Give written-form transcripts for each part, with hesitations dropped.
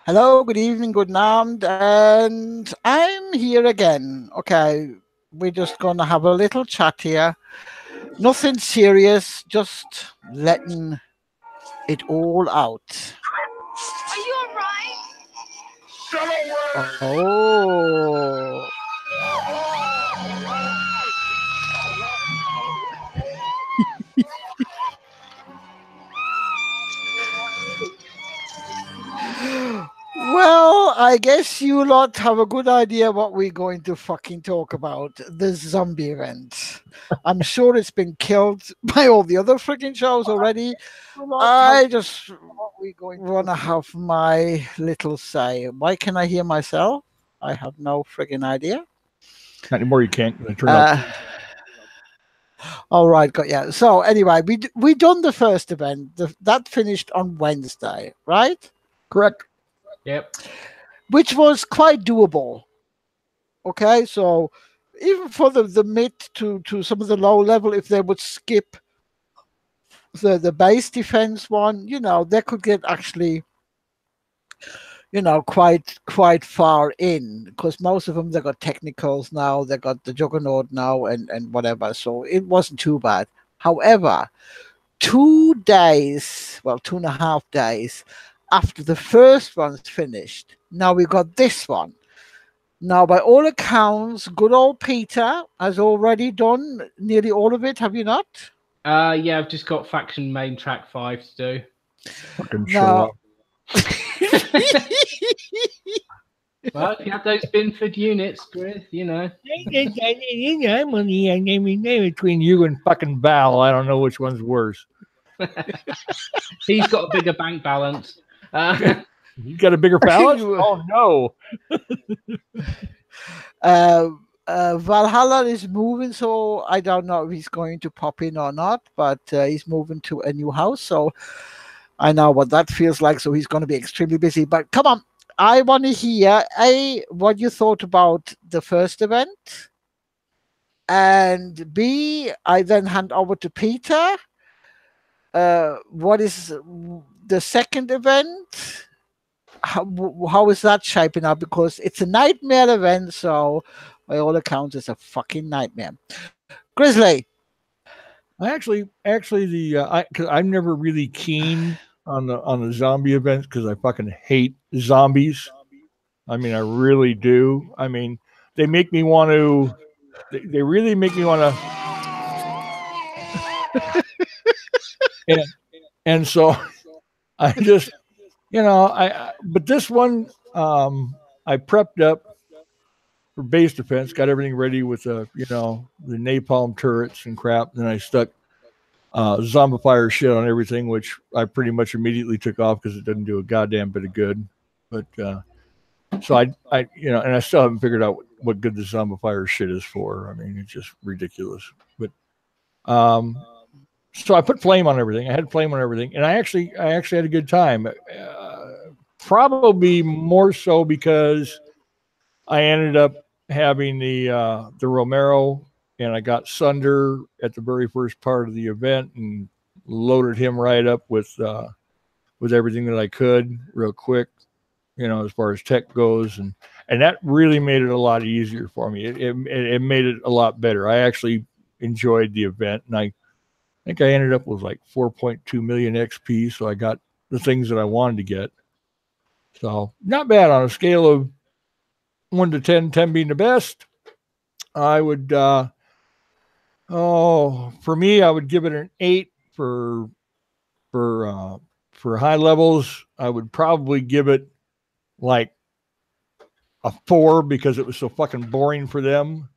Hello, good evening, good night, and I'm here again. Okay, we're just gonna have a little chat here. Nothing serious, just letting it all out. Are you alright? Oh, well, I guess you lot have a good idea what we're going to fucking talk about. The zombie event. I'm sure it's been killed by all the other freaking shows already. I just want to have my little say. Why can I hear myself? I have no friggin' idea. Not anymore. You can't. I turned off. Uh, all right, got yeah. So anyway, we done the first event. That finished on Wednesday, right? Correct. Yep. Which was quite doable. Okay, so even for the mid to some of the low level, if they would skip the base defense one, they could get actually quite far in, because most of them, they got technicals now, they got the juggernaut now, and whatever, so it wasn't too bad. However, 2 days, well, 2.5 days after the first one's finished, now we got this one. Now, by all accounts, good old Peter has already done nearly all of it, have you not? Yeah, I've just got faction main track 5 to do. Fucking show Now, up. Well, if you have those Binford units, Chris, I'm on the between you and fucking Val. I don't know which one's worse. He's got a bigger bank balance. You got a bigger balance? Oh no. Valhalla is moving, so I don't know if he's going to pop in or not, but he's moving to a new house, so I know what that feels like, so he's going to be extremely busy. But come on, I want to hear, A, what you thought about the first event, and B, I then hand over to Peter. What is the second event? How is that shaping up? Because it's a nightmare event, so by all accounts, it's a fucking nightmare. Grizzly. Cause I'm never really keen on the zombie events because I fucking hate zombies. I mean, I really do. I mean, they make me want to. They really make me want to. and so I just, but this one, I prepped up for base defense, got everything ready with the napalm turrets and crap. Then I stuck zombifier shit on everything, which I pretty much immediately took off because it doesn't do a goddamn bit of good. But so and I still haven't figured out what good the zombifier shit is for. I mean, it's just ridiculous. But so I put flame on everything. I had flame on everything, and I actually had a good time. Probably more so because I ended up having the Romero, and I got Sunder at the very first part of the event and loaded him right up with everything that I could real quick, as far as tech goes, and that really made it a lot easier for me. It made it a lot better. I actually enjoyed the event, and I think I ended up with like 4.2 million XP, so I got the things that I wanted to get. So not bad on a scale of 1 to 10, 10 being the best. I would, for me, I would give it an 8 for high levels. I would probably give it like a 4 because it was so fucking boring for them.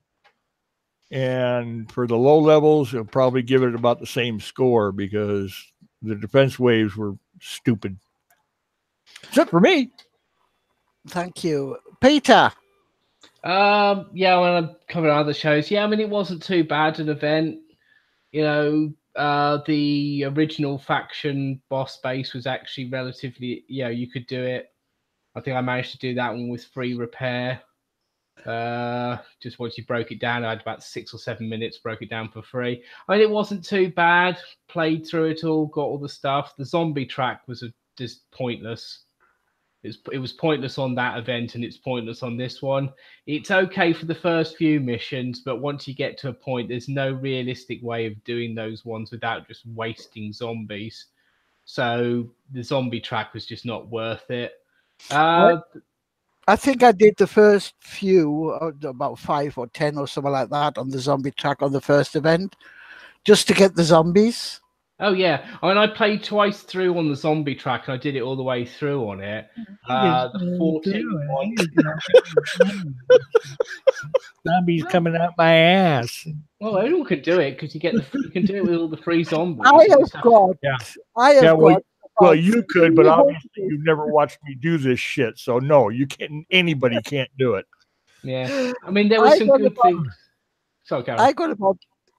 And for the low levels, I'll probably give it about the same score because the defense waves were stupid. Except for me. Thank you. Peter. Yeah, when I'm covering other shows, I mean, it wasn't too bad an event. The original faction boss base was actually relatively, you could do it. I think I managed to do that one with free repair. Just once you broke it down, I had about 6 or 7 minutes, broke it down for free. I mean, it wasn't too bad. Played through it all, got all the stuff. The zombie track was just pointless. It was pointless on that event, and it's pointless on this one. It's okay for the first few missions, but once you get to a point, there's no realistic way of doing those ones without just wasting zombies. So the zombie track was just not worth it. I think I did the first few, about 5 or 10 or something like that, on the zombie track on the first event, just to get the zombies. Oh yeah, I mean, I played twice through on the zombie track, and I did it all the way through on it. The 14 one. Zombies coming out my ass. Well, anyone could do it because you can do it with all the free zombies. I have got. Yeah. I have got. Well, you could, but obviously you've never watched me do this shit, so no, you can't. Anybody can't do it. Yeah, I mean, there were some good things. So, Karen.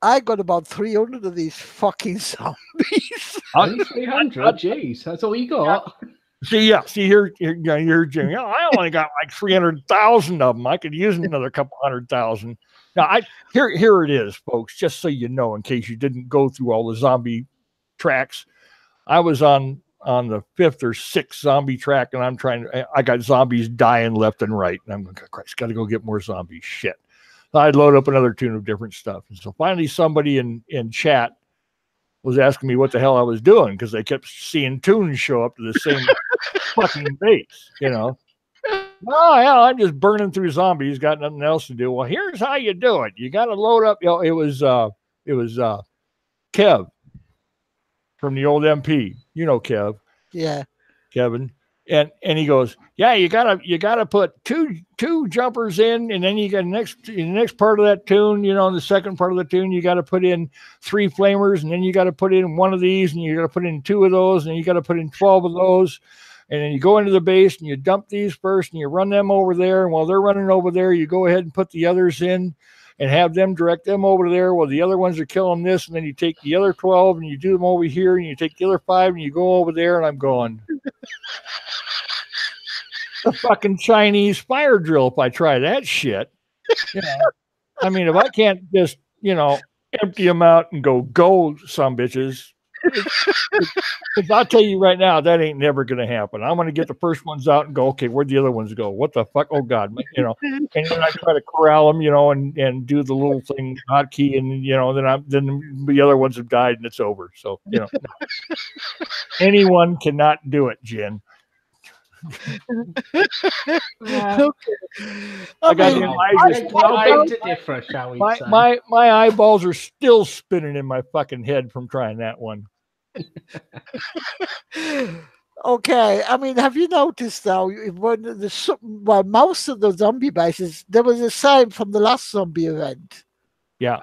I got about 300 of these fucking zombies. Only 300? Jeez, that's all you got. See here, Jimmy. I only got like 300,000 of them. I could use another couple 100,000. Now, here it is, folks. Just so you know, in case you didn't go through all the zombie tracks, I was on the 5th or 6th zombie track, and I got zombies dying left and right, and I'm going, Christ, got to go get more zombies. Shit. I'd load up another tune of different stuff. And so finally somebody in chat was asking me what the hell I was doing, because they kept seeing tunes show up to the same fucking base, you know. Oh, yeah, I'm just burning through zombies, got nothing else to do. Well, here's how you do it. You got to load up. You know, it was Kev from the old MP. You know Kev. Yeah. Kevin. And he goes, yeah, you gotta put two jumpers in, and then you got in the next part of that tune, you know, in the second part of the tune, you got to put in 3 flamers, and then you got to put in 1 of these, and you got to put in 2 of those, and you got to put in 12 of those, and then you go into the base and you dump these first, and you run them over there, and while they're running over there, you go ahead and put the others in, and have them direct them over there while the other ones are killing this, and then you take the other 12 and you do them over here, and you take the other 5 and you go over there, and I'm going. The fucking Chinese fire drill if I try that shit. You know, I mean, if I can't just, you know, empty them out and go some bitches, I'll tell you right now, that ain't never going to happen. I'm going to get the first ones out and go, okay, where'd the other ones go? What the fuck? Oh, God. You know, and then I try to corral them, you know, and do the little thing, hotkey, and, you know, then the other ones have died and it's over. So, you know, anyone cannot do it, Jen. Yeah. I got mean, to differ, shall we say? My eyeballs are still spinning in my fucking head from trying that one. Okay, I mean, have you noticed though, when most of the zombie bases, there was a sign from the last zombie event. Yeah.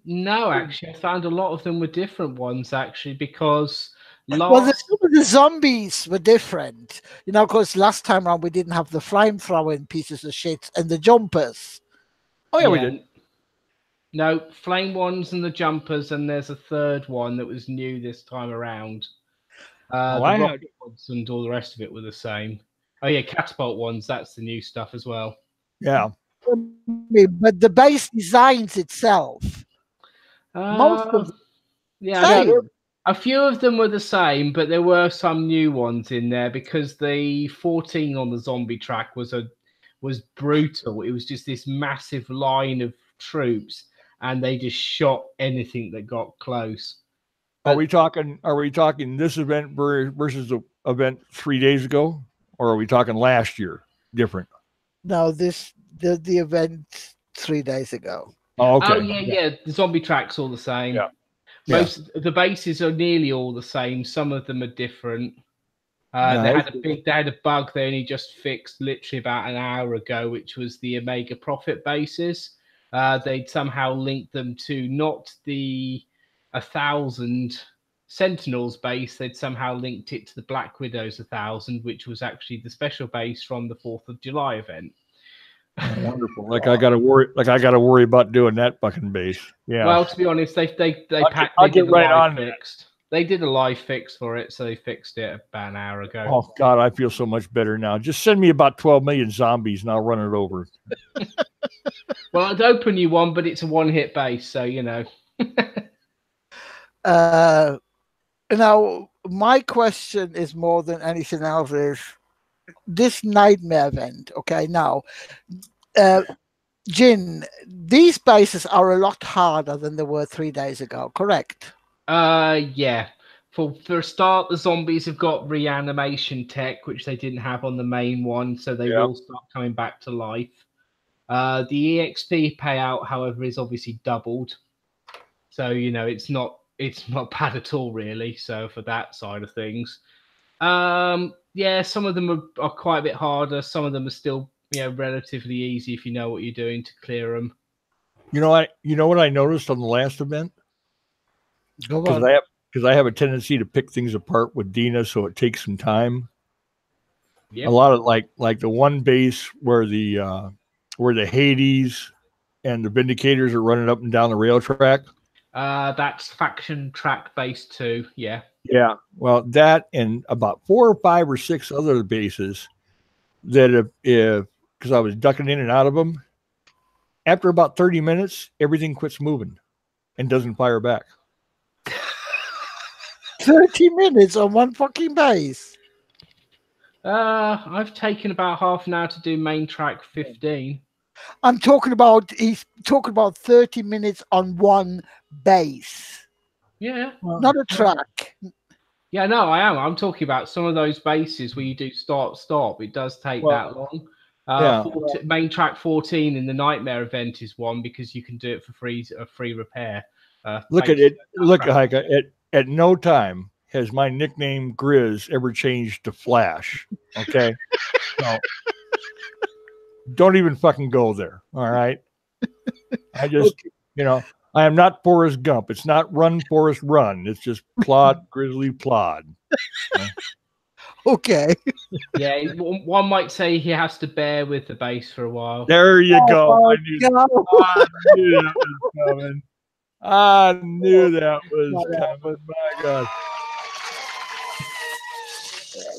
No, actually, I found a lot of them were different ones actually, because well, some of the zombies were different, you know, because last time around we didn't have the flamethrowing pieces of shit and the jumpers. Oh yeah, we did. No, flame ones and the jumpers, and there's a third one that was new this time around. The rocket ones and all the rest of it were the same. Oh yeah, catapult ones, that's the new stuff as well. Yeah. But the base designs itself, most of them, a few of them were the same, but there were some new ones in there, because the 14 on the zombie track was brutal. It was just this massive line of troops, and they just shot anything that got close. Are we talking this event versus the event 3 days ago, or are we talking last year? Different. No, the event 3 days ago. Oh, okay. Oh yeah. The zombie track's all the same. Yeah. Most the bases are nearly all the same. Some of them are different. They had a bug they only just fixed literally about an hour ago, which was the Omega Prophet bases. They'd somehow linked them to not the 1,000 Sentinels base. They'd somehow linked it to the Black Widows 1,000, which was actually the special base from the 4th of July event. Wonderful. I gotta worry about doing that fucking base. Yeah. Well, to be honest, they did a live fix for it, so they fixed it about an hour ago. Oh God, I feel so much better now. Just send me about 12 million zombies and I'll run it over. Well, I'd open you one, but it's a one-hit base, so you know. Now, my question is more than anything else is, this nightmare event. Okay, now, Jin, these bases are a lot harder than they were 3 days ago. Correct? Yeah. For a start, the zombies have got reanimation tech, which they didn't have on the main one, so they will start coming back to life. The EXP payout, however, is obviously doubled. So, it's not bad at all, really. So for that side of things. Yeah, some of them are quite a bit harder. Some of them are still, relatively easy if you know what you're doing to clear them. You know what I noticed on the last event? Go on. Because I have a tendency to pick things apart with Dina, so it takes some time. Yep. A lot of like the one base where the Hades and the Vindicators are running up and down the rail track. That's faction track base 2. Yeah. Yeah. Well, that and about 4 or 5 or 6 other bases that because I was ducking in and out of them, after about 30 minutes, everything quits moving and doesn't fire back. 30 minutes on one fucking base. I've taken about half an hour to do main track 15. He's talking about 30 minutes on one base. Yeah. Not a track. Yeah, no, I am. I'm talking about some of those bases where you do stop. It does take that long. Main track 14 in the Nightmare event is one because you can do it for free repair. Look at it. Look, Heike, at no time has my nickname Grizz ever changed to Flash. Okay. So don't even fucking go there. All right. I just, I am not Forrest Gump. It's not Run, Forrest, Run. It's just Plod, Grizzly, Plod. Okay. Yeah, one might say he has to bear with the base for a while. There you go. I knew that was coming. I knew that was coming. My God.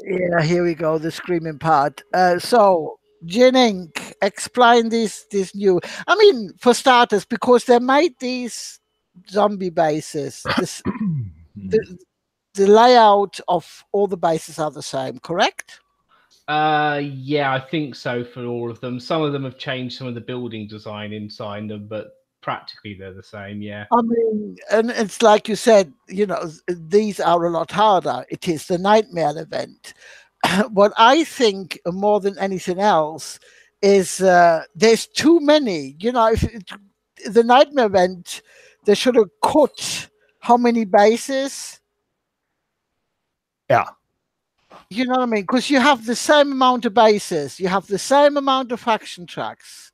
Yeah, here we go. The screaming part. So, Jin Inc., explain this new. I mean, for starters, because they made these zombie bases, the layout of all the bases are the same, correct? Yeah, I think so for all of them. Some of them have changed some of the building design inside them, but practically they're the same. Yeah. I mean, and it's like you said, these are a lot harder. It is the Nightmare event. What I think more than anything else is there's too many. The Nightmare event, they should have cut how many bases. Yeah. You know what I mean? Because you have the same amount of bases, you have the same amount of faction tracks.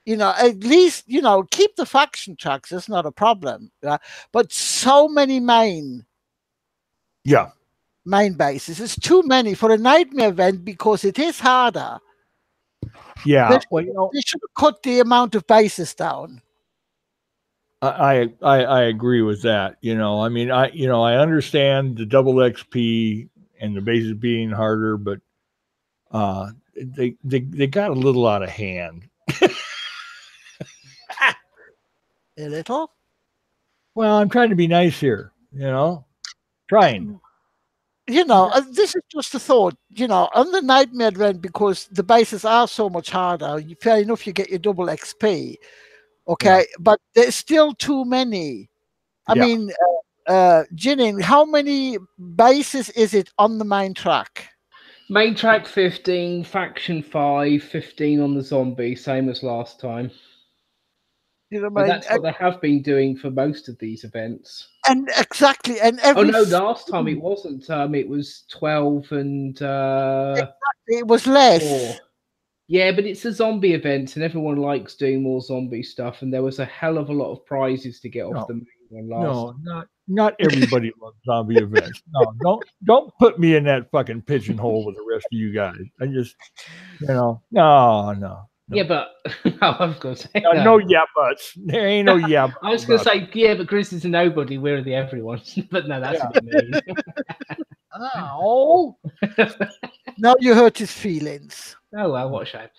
At least, keep the faction tracks. That's not a problem. But so many main bases. It's too many for a Nightmare event because it is harder. Yeah. They should have cut the amount of bases down. I agree with that. I mean, I understand the double XP and the bases being harder, but they got a little out of hand. A little? Well, I'm trying to be nice here, trying. This is just a thought, on the Nightmare event, because the bases are so much harder, fair enough, you get your double XP. Okay, but there's still too many. I mean, Jinin, how many bases is it on the main track? Main track 15, faction 5, 15 on the zombie, same as last time. That's what they have been doing for most of these events. And exactly, and last time it wasn't. It was 12 and exactly, it was less. 4. Yeah, but it's a zombie event, and everyone likes doing more zombie stuff. And there was a hell of a lot of prizes to get off the main one last. No, not everybody loves zombie events. No, don't put me in that fucking pigeonhole with the rest of you guys. I just, no. Yeah, but I was going to say no buts. There ain't no yeah. I was going to say but Grizz is a nobody. We're the everyone. But no, that's what I mean. Oh, now you hurt his feelings. Oh well, what a shame.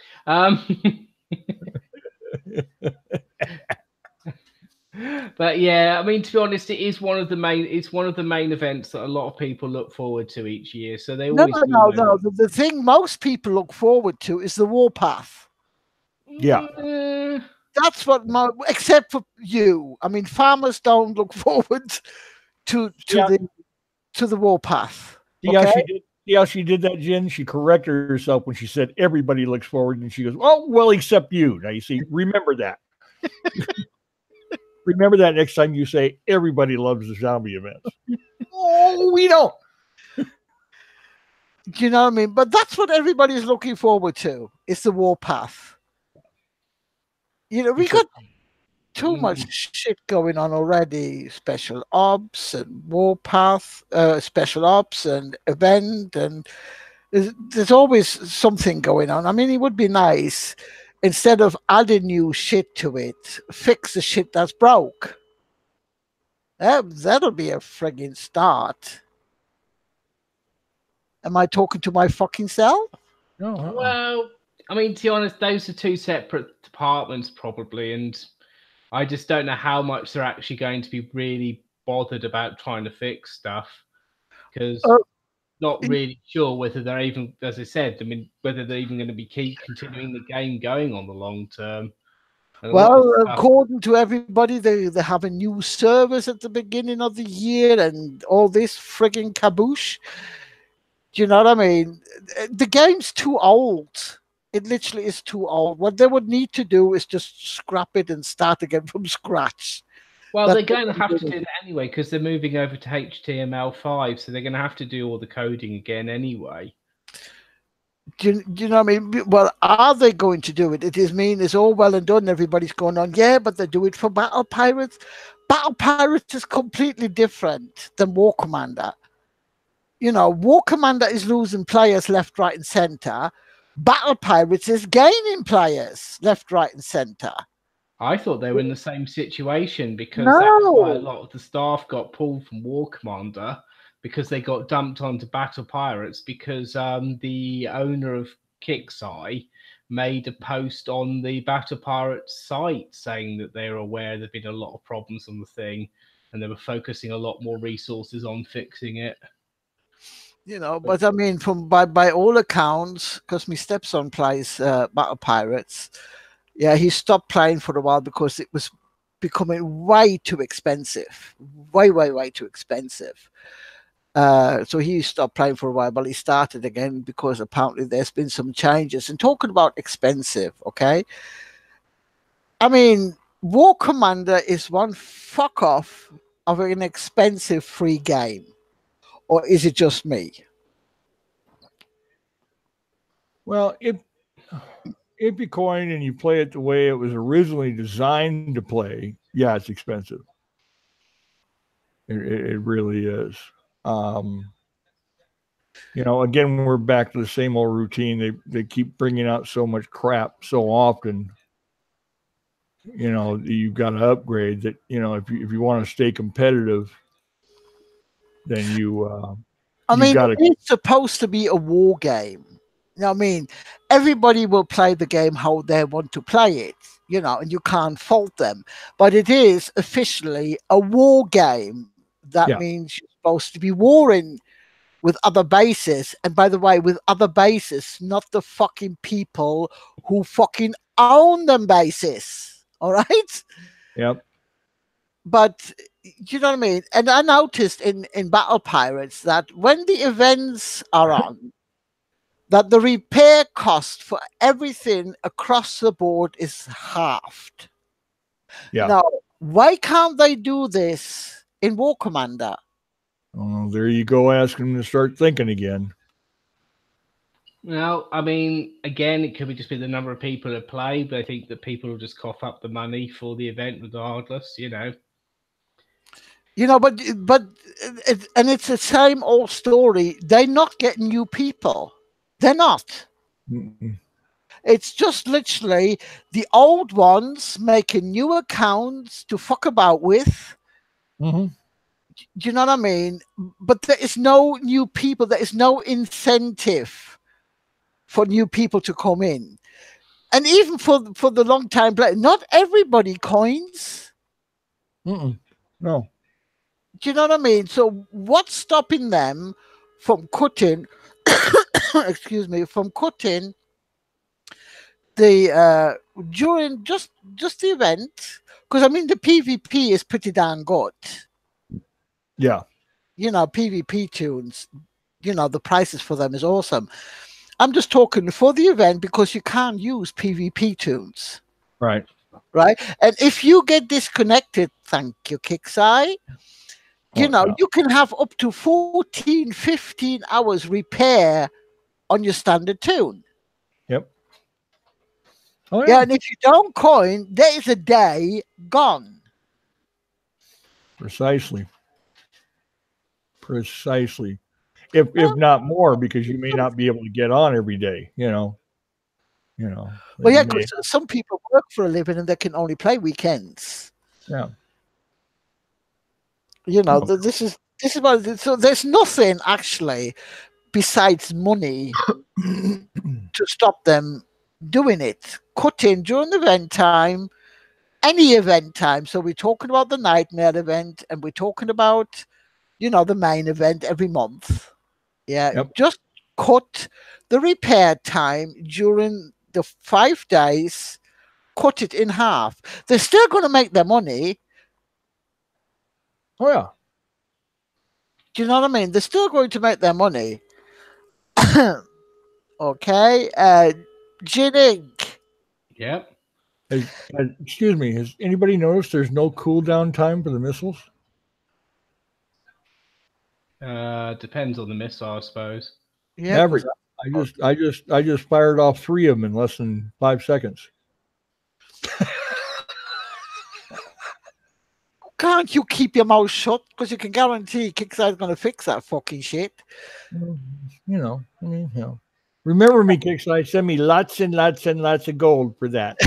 But yeah, I mean, to be honest, it is one of the main. It's one of the main events that a lot of people look forward to each year. So they always No. The thing most people look forward to is the Warpath. Yeah. That's what except for you. I mean, farmers don't look forward to the Warpath. See how she did that, Jen? She corrected herself when she said everybody looks forward, and she goes, "Oh, well, except you." Now you see, remember that. Remember that next time you say everybody loves the zombie events. Oh, we don't. Do you know what I mean? But that's what everybody's looking forward to. It's the Warpath. You know, we got too much shit going on already. Special ops and Warpath, special ops and event, and there's always something going on. I mean, it would be nice, instead of adding new shit to it, fix the shit that's broke. That'll be a friggin' start. Am I talking to my fucking self? No. Well, I mean, to be honest, those are two separate departments probably, and I just don't know how much they're actually going to be really bothered about trying to fix stuff, because not really sure whether they're even, as I said, I mean, whether they're even going to be continuing the game going on the long term. Well, according to everybody, they have a new service at the beginning of the year and all this frigging kaboosh. Do you know what I mean? The game's too old. It literally is too old. What they would need to do is just scrap it and start again from scratch. Well, they're going to have to do that anyway, because they're moving over to HTML5, so they're going to have to do all the coding again anyway. Do you know what I mean? Well, are they going to do it? It is mean it's all well and done. Everybody's going on, yeah, but they do it for Battle Pirates. Battle Pirates is completely different than War Commander. You know, War Commander is losing players left, right, and center. Battle Pirates is gaining players left, right, and center. I thought they were in the same situation, because that's why a lot of the staff got pulled from War Commander, because they got dumped onto Battle Pirates, because the owner of Kixeye made a post on the Battle Pirates site saying that they were aware there'd been a lot of problems on the thing, and they were focusing a lot more resources on fixing it. You know, but I mean, by all accounts, because my stepson plays Battle Pirates, yeah, he stopped playing for a while because it was becoming way too expensive, way too expensive. So he stopped playing for a while, but he started again because apparently there's been some changes. And talking about expensive, okay? I mean, War Commander is one fuck off of an expensive free game. Or is it just me? Well, if you coin and you play it the way it was originally designed to play, yeah, it's expensive. It really is. You know, again, we're back to the same old routine. They keep bringing out so much crap so often. You know, you've got to upgrade that. You know, if you want to stay competitive, then you. I mean, it's supposed to be a war game. You know what I mean? Everybody will play the game how they want to play it, you know, and you can't fault them. But it is officially a war game. That means you're supposed to be warring with other bases. And by the way, with other bases, not the fucking people who fucking own them bases. All right? Yep. But you know what I mean? And I noticed in Battle Pirates that when the events are on, that the repair cost for everything across the board is halved. Yeah. Now, why can't they do this in War Commander? Oh, there you go, asking them to start thinking again. Well, I mean, again, it could just be the number of people that play, but I think that people will just cough up the money for the event regardless, you know. You know, but and it's the same old story. They're not getting new people. They're not. Mm-mm. It's just literally the old ones making new accounts to fuck about with. Mm-hmm. Do you know what I mean? But there is no new people. There is no incentive for new people to come in. And even for the long time play, not everybody coins. No. Do you know what I mean? So what's stopping them from cutting? Excuse me, from cutting the during just the event, because I mean the PvP is pretty darn good. Yeah. You know, PvP tunes, you know, the prices for them is awesome. I'm just talking for the event because you can't use PvP tunes. Right. Right. And if you get disconnected, thank you, Kixeye, you know, you can have up to 14, 15 hours repair on your standard tune. Yep. Oh, Yeah, and if you don't coin, there is a day gone. Precisely. If not more, because you may not be able to get on every day, you know. Well, yeah, because some people work for a living and they can only play weekends. Yeah. You know, this is what. So there's nothing actually besides money to stop them doing it. Cutting during event time, any event time. So we're talking about the Nightmare event, and we're talking about, you know, the main event every month. Yeah, just cut the repair time during the 5 days. Cut it in half. They're still going to make their money. Oh yeah. Do you know what I mean? They're still going to make their money. Okay. Jinink. Yep. Excuse me. Has anybody noticed there's no cooldown time for the missiles? Depends on the missile, I suppose. Yeah. Average. I just fired off 3 of them in less than 5 seconds. Can't you keep your mouth shut? Because you can guarantee Kixeye's going to fix that fucking shit. You know, I mean, you know. Remember me, Kixeye. Send me lots and lots and lots of gold for that.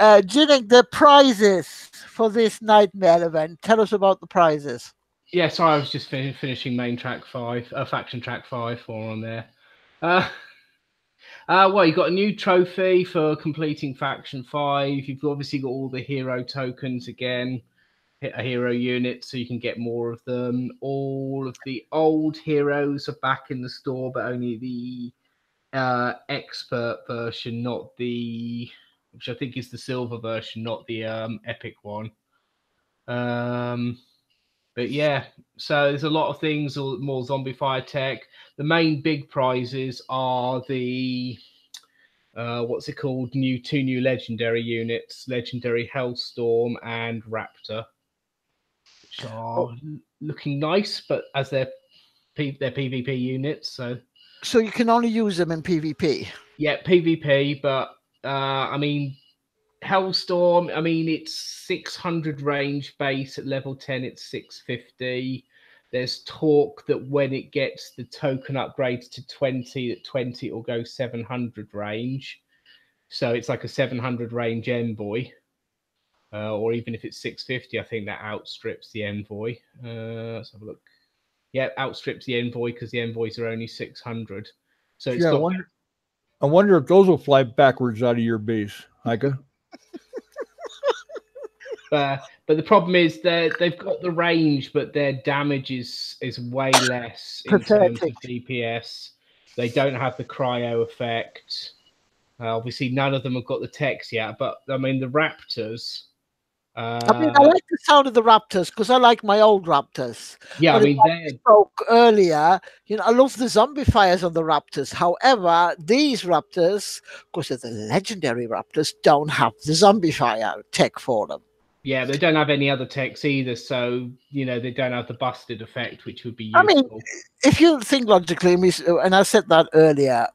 Jinnik, the prizes for this Nightmare event. Tell us about the prizes. Yeah, sorry, I was just finishing main track 5, faction track 5 for on there. Well, you got a new trophy for completing faction 5. You've obviously got all the hero tokens again, a hero unit, so you can get more of them. All of the old heroes are back in the store, but only the expert version, not the, which I think is the silver version, not the epic one. But yeah, so there's a lot of things, more zombie fire tech. The main big prizes are the what's it called? Two new legendary units, legendary Hellstorm and Raptor, which are looking nice, but as they're PvP units, so you can only use them in PvP. Yeah, PvP, but I mean, Hellstorm, I mean, it's 600 range base. At level 10, it's 650. There's talk that when it gets the token upgrades to 20, at 20 it will go 700 range. So it's like a 700 range Envoy. Or even if it's 650, I think that outstrips the Envoy. Let's have a look. Yeah, outstrips the Envoy because the Envoys are only 600. So it's yeah, I wonder if those will fly backwards out of your base, Heike. But the problem is they've got the range, but their damage is way less in terms of DPS. They don't have the cryo effect. Obviously, none of them have got the techs yet. But I mean, the Raptors. I mean, I like the sound of the Raptors because I like my old Raptors. Yeah, but I mean, I spoke earlier. You know, I love the zombie fires on the Raptors. However, these Raptors, because they're the legendary Raptors, don't have the zombie fire tech for them. Yeah, they don't have any other techs either, so you know they don't have the busted effect, which would be useful. I mean, if you think logically, and I said that earlier,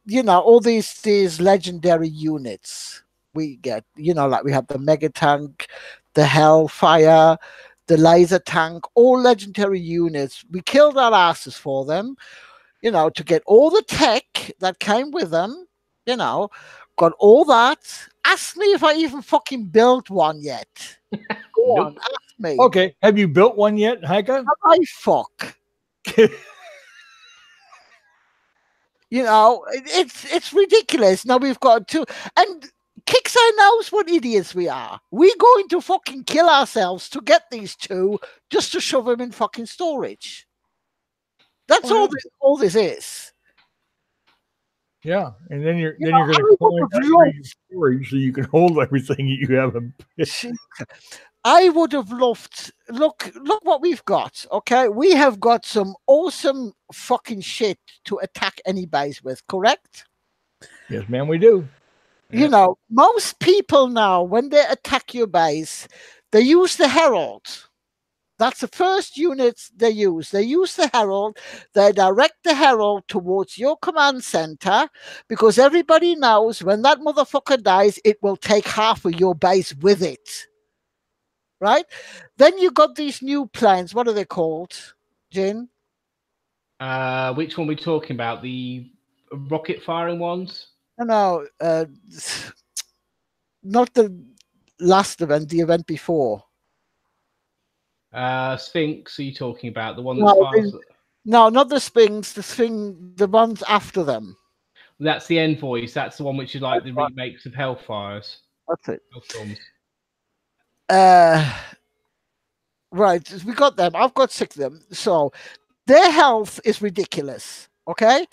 you know, all these legendary units we get, you know, like we have the Mega Tank, the Hellfire, the Laser Tank, all legendary units. We killed our asses for them, you know, to get all the tech that came with them, you know, got all that. Ask me if I even fucking built one yet. Go on, ask me. Okay, have you built one yet, Heike? I fuck. You know, it's ridiculous. Now we've got two, and Kixeye I knows what idiots we are. We're going to fucking kill ourselves to get these two just to shove them in fucking storage. That's all this is. Yeah, and then you're going to collect storage so you can hold everything you have. I would have loved. Look what we've got. Okay, we have got some awesome fucking shit to attack any base with. Correct? Yes, ma'am, we do. You know, most people now, when they attack your base, they use the Herald. That's the first unit they use. They use the Herald. They direct the Herald towards your command center because everybody knows when that motherfucker dies, it will take half of your base with it. Right? Then you got these new planes. What are they called, Jin? Which one are we talking about? The rocket firing ones? No, not the last event, the event before. Sphinx, are you talking about? The one that fires... No, not the Sphinx, the ones after them. That's the Envoys. That's the one which is like the remakes of Hellfires. That's it. Hellstorms. Right, we got them. I've got 6 of them. So their health is ridiculous. Okay?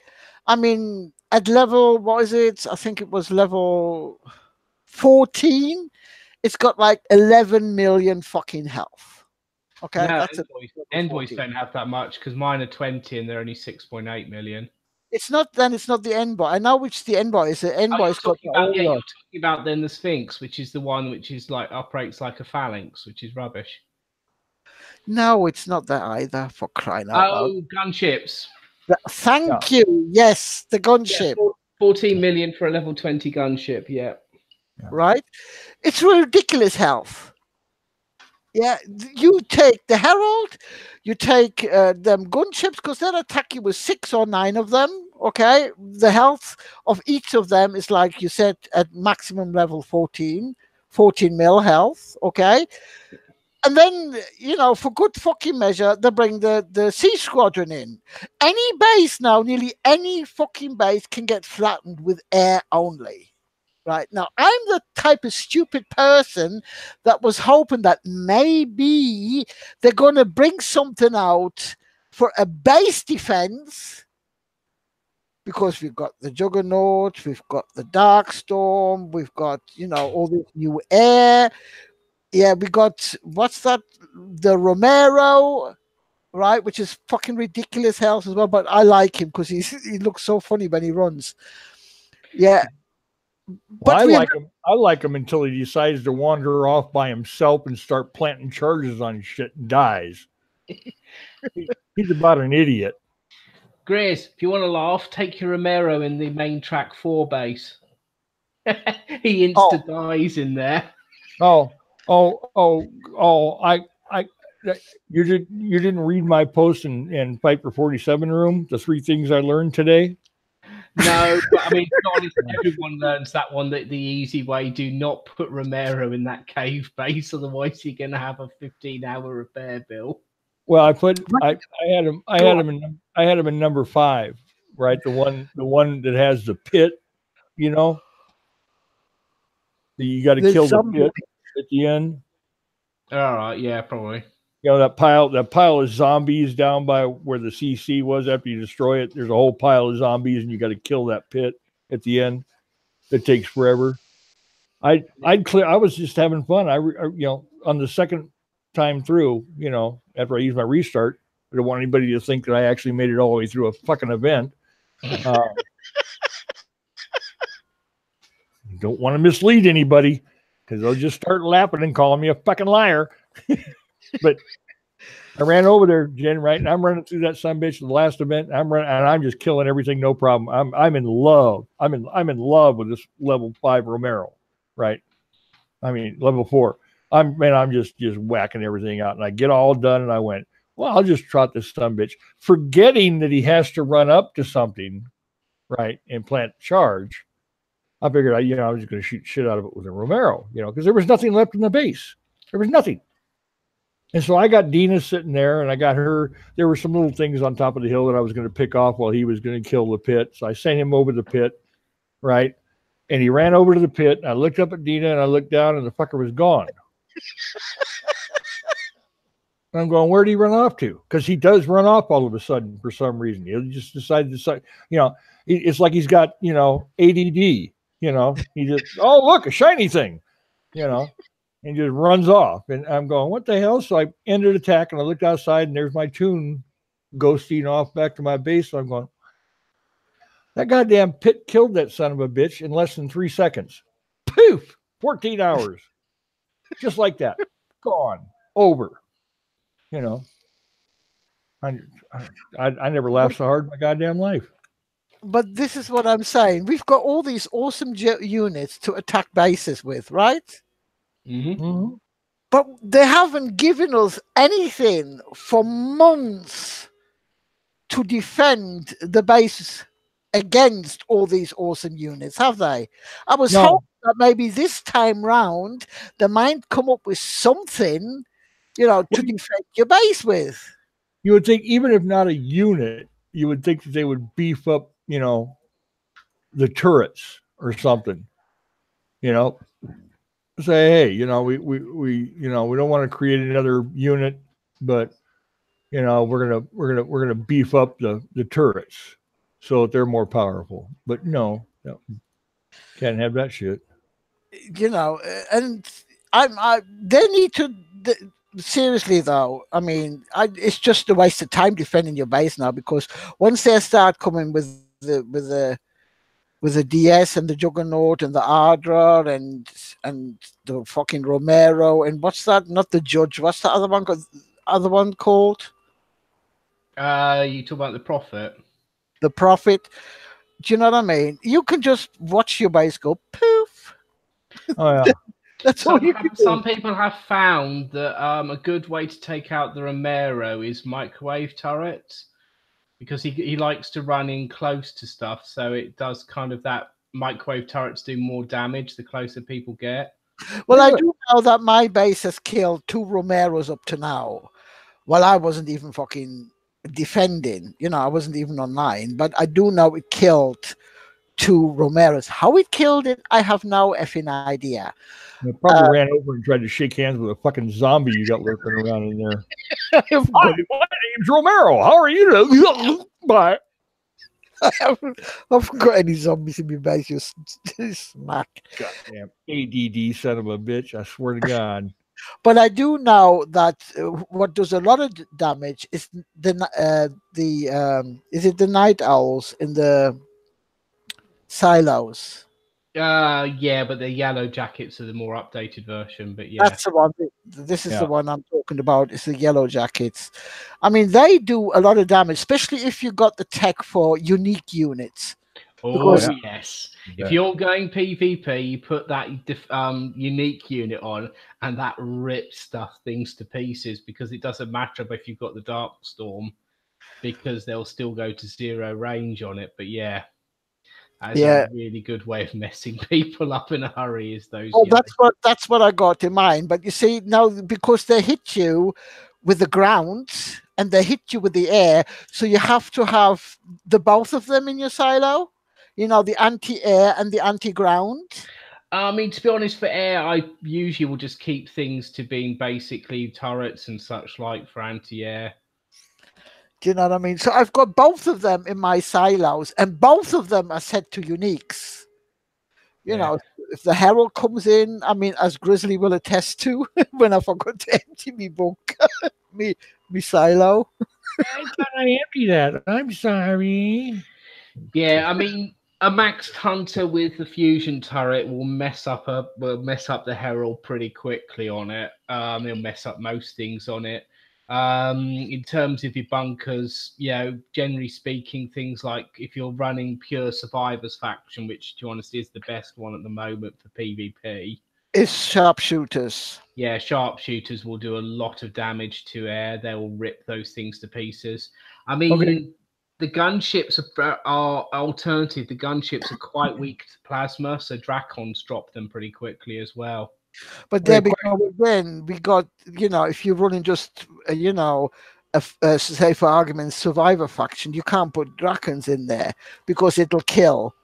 I mean, at level, what is it? I think it was level 14. It's got like 11 million fucking health. Okay? No, that's Envoys don't have that much because mine are 20 and they're only 6.8 million. It's not the Envoy. I know which the Envoy is. The Envoy's got you're talking about then the Sphinx, which is the one which is like operates like a phalanx, which is rubbish. No, it's not that either, for crying out loud. Oh, gunships. Thank you. Yes, the gunship. Yeah, 14 million for a level 20 gunship, yeah. Right? It's ridiculous health. Yeah, you take the Herald, you take them gunships, because they'll attack you with 6 or 9 of them, okay? The health of each of them is, like you said, at maximum level 14 mil health, okay? And then, you know, for good fucking measure, they bring the Sea Squadron in. Any base now, nearly any fucking base can get flattened with air only. Right now, I'm the type of stupid person that was hoping that maybe they're going to bring something out for a base defense, because we've got the Juggernaut, we've got the Darkstorm, we've got, you know, all this new air. Yeah, we got, what's that? The Romero, right? Which is fucking ridiculous health as well, but I like him because he looks so funny when he runs. Yeah. Well, I like him until he decides to wander off by himself and start planting charges on shit and dies. He's about an idiot. Grace, if you want to laugh, take your Romero in the main track 4 base. He insta dies in there. You didn't read my post in Viper 47 room, the 3 things I learned today? No, but I mean, everyone learns that one, that the easy way. Do not put Romero in that cave base, otherwise you're going to have a 15-hour repair bill. Well, I had him in number 5, right? The one that has the pit, you know. You got to kill the pit at the end. All right, yeah, probably. You know, that pile of zombies down by where the CC was. After you destroy it, there's a whole pile of zombies, and you got to kill that pit at the end. It takes forever. I was just having fun. I you know, on the second time through, you know, after I used my restart, I don't want anybody to think that I actually made it all the way through a fucking event. Don't want to mislead anybody, because they'll just start laughing and calling me a fucking liar. But I ran over there, Jen, right? And I'm running through that sumbitch the last event. I'm just killing everything, no problem. I'm in love. I'm in love with this level 5 Romero, right? I mean, level 4. I'm just whacking everything out. And I get all done, and I went, well, I'll just trot this sumbitch, forgetting that he has to run up to something, right, and plant charge. I figured, I was just going to shoot shit out of it with a Romero, you know, because there was nothing left in the base. There was nothing. And so I got Dina sitting there, and I got her. There were some little things on top of the hill that I was going to pick off while he was going to kill the pit. So I sent him over the pit, right? And he ran over to the pit. And I looked up at Dina, and I looked down, and the fucker was gone. And I'm going, where did he run off to? Because he does run off all of a sudden for some reason. He just decided to, it's like he's got, ADD. He just, oh, look, a shiny thing, and just runs off. And I'm going, what the hell? So I ended attack, and I looked outside, and there's my tune ghosting off back to my base. So I'm going, that goddamn pit killed that son of a bitch in less than 3 seconds. Poof! 14 hours. Just like that. Gone. Over. I never laughed so hard in my goddamn life. But this is what I'm saying. We've got all these awesome units to attack bases with, right? Mm-hmm. Mm-hmm. But they haven't given us anything for months to defend the base against all these awesome units, have they? I was hoping that maybe this time round they might come up with something, to defend your base with. You would think, even if not a unit, you would think that they would beef up, the turrets or something. Say, hey, we don't want to create another unit, but we're gonna beef up the turrets so that they're more powerful. But no, can't have that shit. And they need to. Seriously though, I mean, it's just a waste of time defending your base now, because once they start coming with the DS and the Juggernaut and the Ardra and the fucking Romero and what's that? Not the Judge. What's the other one? Called? You talk about the Prophet. The Prophet. Do you know what I mean? You can just watch your base go poof. Oh yeah. That's all you can do. Some people have found that a good way to take out the Romero is microwave turrets, because he likes to run in close to stuff. So it does kind of that microwave turrets do more damage the closer people get. Well, I do know that my base has killed 2 Romeros up to now. Well, I wasn't even fucking defending. I wasn't even online. But I do know it killed 2 Romeros. How it killed it, I have no effing idea. It probably ran over and tried to shake hands with a fucking zombie you got lurking around in there. Hi, my name's Romero. How are you? Bye. I haven't got any zombies in my base. You smack. Goddamn ADD son of a bitch. I swear to God. But I do know that what does a lot of damage is is it the night owls in the silos? Yeah, but the yellow jackets are the more updated version. But yeah, that's the one. This is the one I'm talking about. It's the yellow jackets. I mean, they do a lot of damage, especially if you got the tech for unique units. Oh yes. Yeah. If you're going PvP, you put that unique unit on, and that rips things to pieces, because it doesn't matter if you've got the Dark Storm, because they'll still go to 0 range on it. But yeah. That's a really good way of messing people up in a hurry, is those. Oh, that's what I got in mind. But you see, now because they hit you with the ground and they hit you with the air, so you have to have both of them in your silo. The anti-air and the anti-ground. I mean, to be honest, for air, I usually will just keep things to being basically turrets and such like for anti-air. Do you know what I mean? So I've got both of them in my silos, and both of them are set to uniques. If the Herald comes in, I mean, as Grizzly will attest to, when I forgot to empty me book, me silo. I thought I emptied that. I'm sorry. Yeah, I mean, a maxed hunter with the fusion turret will mess up the Herald pretty quickly on it. He'll mess up most things on it. In terms of your bunkers, generally speaking, things like if you're running pure survivors faction, which to be honest is the best one at the moment for PvP, is sharpshooters. Yeah, sharpshooters will do a lot of damage to air. They will rip those things to pieces. I mean, the gunships are alternative. The gunships are quite weak to plasma, so Dracons drop them pretty quickly as well. But there again, we got, if you're running just, say for argument's survivor faction, you can't put Dracons in there because it'll kill.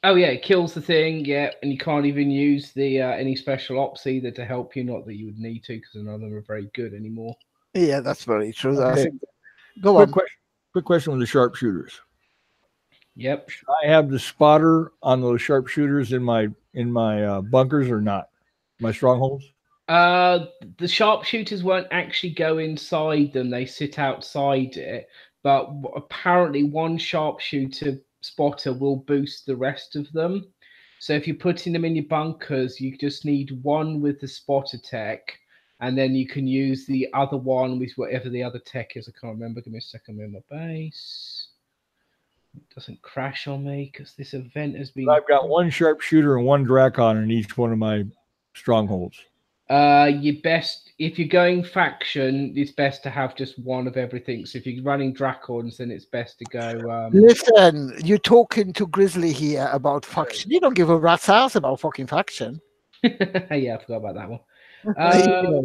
Oh yeah, it kills the thing. Yeah, and you can't even use the any special ops either to help you. Not that you would need to, because none of them are very good anymore. Yeah, that's very true. I Okay. think. Go Quick on. question. Quick question with the sharpshooters. Yep. Should I have the spotter on those sharpshooters in my bunkers or not? My strongholds. The sharpshooters won't actually go inside them; they sit outside it. But apparently, one sharpshooter spotter will boost the rest of them. So if you're putting them in your bunkers, you just need one with the spotter tech, and then you can use the other one with whatever the other tech is. I can't remember. Give me a second. I'm in my base. It doesn't crash on me because this event has been. I've got one sharpshooter and one Drakon in each one of my strongholds. You best if you're going faction, it's best to have just one of everything. So if you're running Dracons, then it's best to go. Listen, you're talking to Grizzly here about faction. You don't give a rat's ass about fucking faction. Yeah, I forgot about that one. Yeah.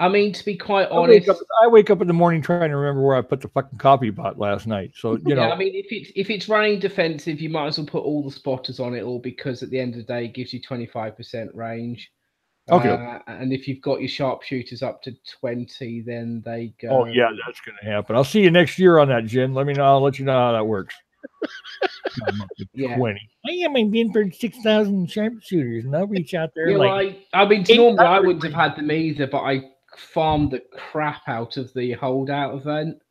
I mean, to be quite I wake, honest, up, I wake up in the morning trying to remember where I put the fucking copy bot last night. So you know, yeah, I mean, if it's running defensive, you might as well put all the spotters on it, all because at the end of the day, it gives you 25% range. Okay. And if you've got your sharpshooters up to 20, then they go. Oh yeah, that's gonna happen. I'll see you next year on that, Jen. Let me know. I'll let you know how that works. I'm up to Yeah. 20. I am in for 6,000 sharpshooters, and I'll reach out there Yeah, like. I mean, normally I 800 wouldn't have had them either, but I farmed the crap out of the holdout event.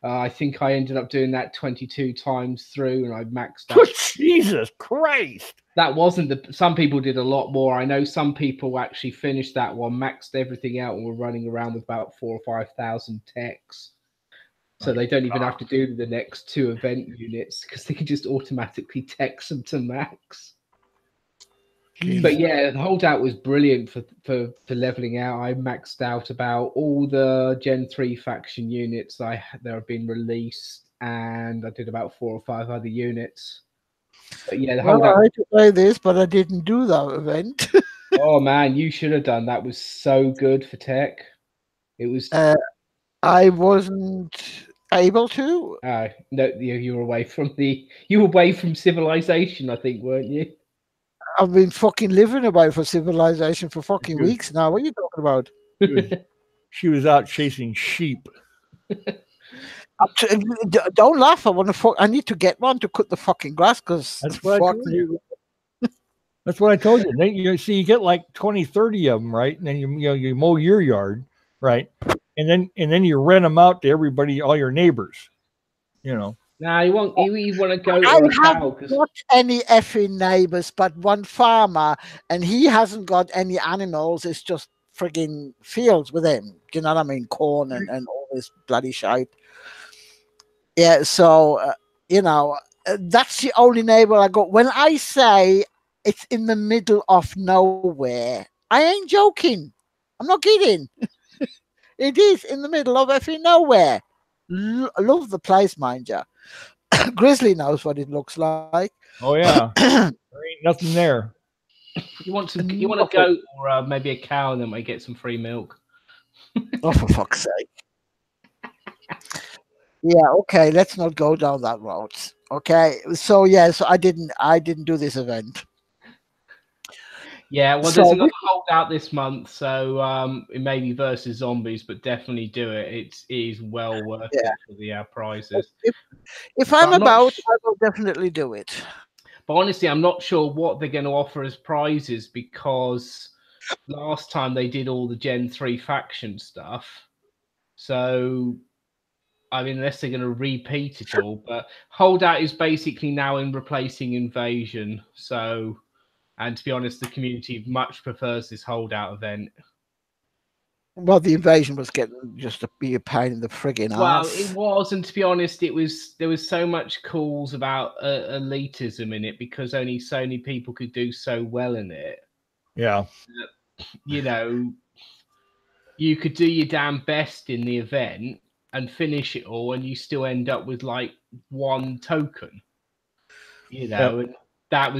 I think I ended up doing that 22 times through, and I maxed out. Jesus Christ! That wasn't the. Some people did a lot more. I know some people actually finished that one, maxed everything out, and were running around with about 4,000 or 5,000 techs. So they don't even have to do the next two event units because they can just automatically text them to max. But yeah, the holdout was brilliant for leveling out. I maxed out about all the Gen 3 faction units that have been released, and I did about 4 or 5 other units. But yeah, the holdout. I had to play this, but I didn't do that event. Oh man, you should have done that. Was so good for tech. It was. I wasn't able to. No, you were away from civilization, I think, weren't you? I've been fucking living away for civilization for fucking weeks now. What are you talking about? She was out chasing sheep. Don't laugh. I need to get one to cut the fucking grass because that's what I told you. That's what I told you. Then you get like 20, 30 of them, right? And then you mow your yard, right? And then you rent them out to everybody, all your neighbors. You know. Nah, you want to go to I a cow. have not any effing neighbors, but one farmer, and he hasn't got any animals. It's just frigging fields with him. Do you know what I mean? Corn and all this bloody shite. Yeah, so that's the only neighbor I got. When I say it's in the middle of nowhere, I ain't joking. I'm not kidding. It is in the middle of effing nowhere. Love the place, mind you. Grizzly knows what it looks like. Oh yeah, there ain't nothing there. You want a goat or maybe a cow, and then we get some free milk. Oh, for fuck's sake! Yeah, okay. Let's not go down that road. Okay, so I didn't do this event. Yeah, well, there's another holdout this month, so it may be versus zombies, but definitely do it. It is well worth it for the prizes. If I'm about, I will definitely do it. But honestly, I'm not sure what they're going to offer as prizes because last time they did all the Gen 3 faction stuff. So, I mean, unless they're going to repeat it all, but holdout is basically now in replacing invasion. So. And to be honest, the community much prefers this holdout event. Well, the invasion was getting just to be a pain in the friggin' ass. Well, it was, and to be honest, there was so much calls about elitism in it because only so many people could do so well in it. Yeah. You could do your damn best in the event and finish it all, and you still end up with like one token. And that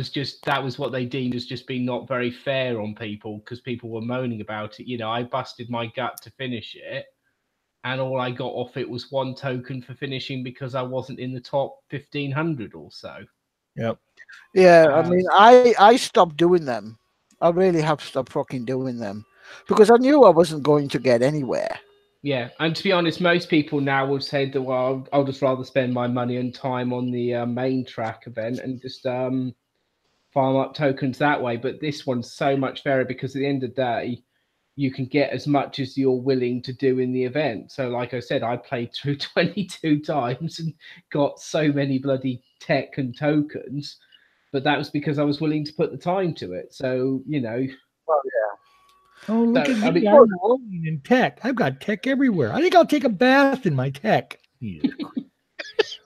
was what they deemed as just being not very fair on people because people were moaning about it. I busted my gut to finish it, and all I got off it was one token for finishing because I wasn't in the top 1,500 or so. Yep. Yeah, I mean, I stopped doing them. I really have stopped fucking doing them because I knew I wasn't going to get anywhere. Yeah, and to be honest, most people now would say that, well, I'll just rather spend my money and time on the main track event and just farm up tokens that way. But this one's so much fairer because at the end of the day, you can get as much as you're willing to do in the event. So, like I said, I played through 22 times and got so many bloody tech and tokens, but that was because I was willing to put the time to it. So, you know. Well, yeah. Oh, look So, at I me! mean- I'm rolling in tech. I've got tech everywhere. I think I'll take a bath in my tech.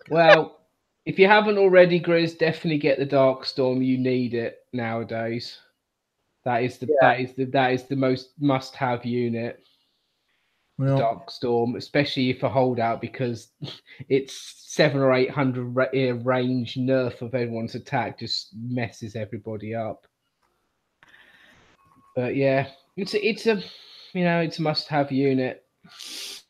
Well, if you haven't already, Grizz, definitely get the Darkstorm. You need it nowadays. That is the most must-have unit. Well, Darkstorm, especially for holdout, because it's 700 or 800 range nerf of everyone's attack just messes everybody up. But yeah, it's a it's a must-have unit,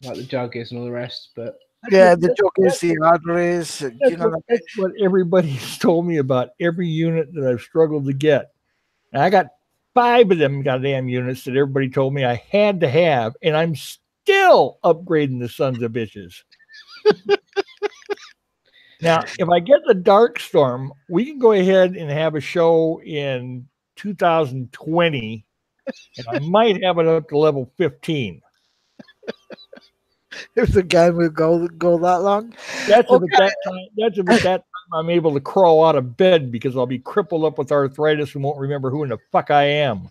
like the Jug is and all the rest. But Yeah, the joke is the other is, you know, that's what everybody's told me about every unit that I've struggled to get. And I got 5 of them goddamn units that everybody told me I had to have, and I'm still upgrading the sons of bitches. Now, if I get the Darkstorm, we can go ahead and have a show in 2020, and I might have it up to level 15. if the game will go that long. That's if at that time I'm able to crawl out of bed because I'll be crippled up with arthritis and won't remember who in the fuck I am.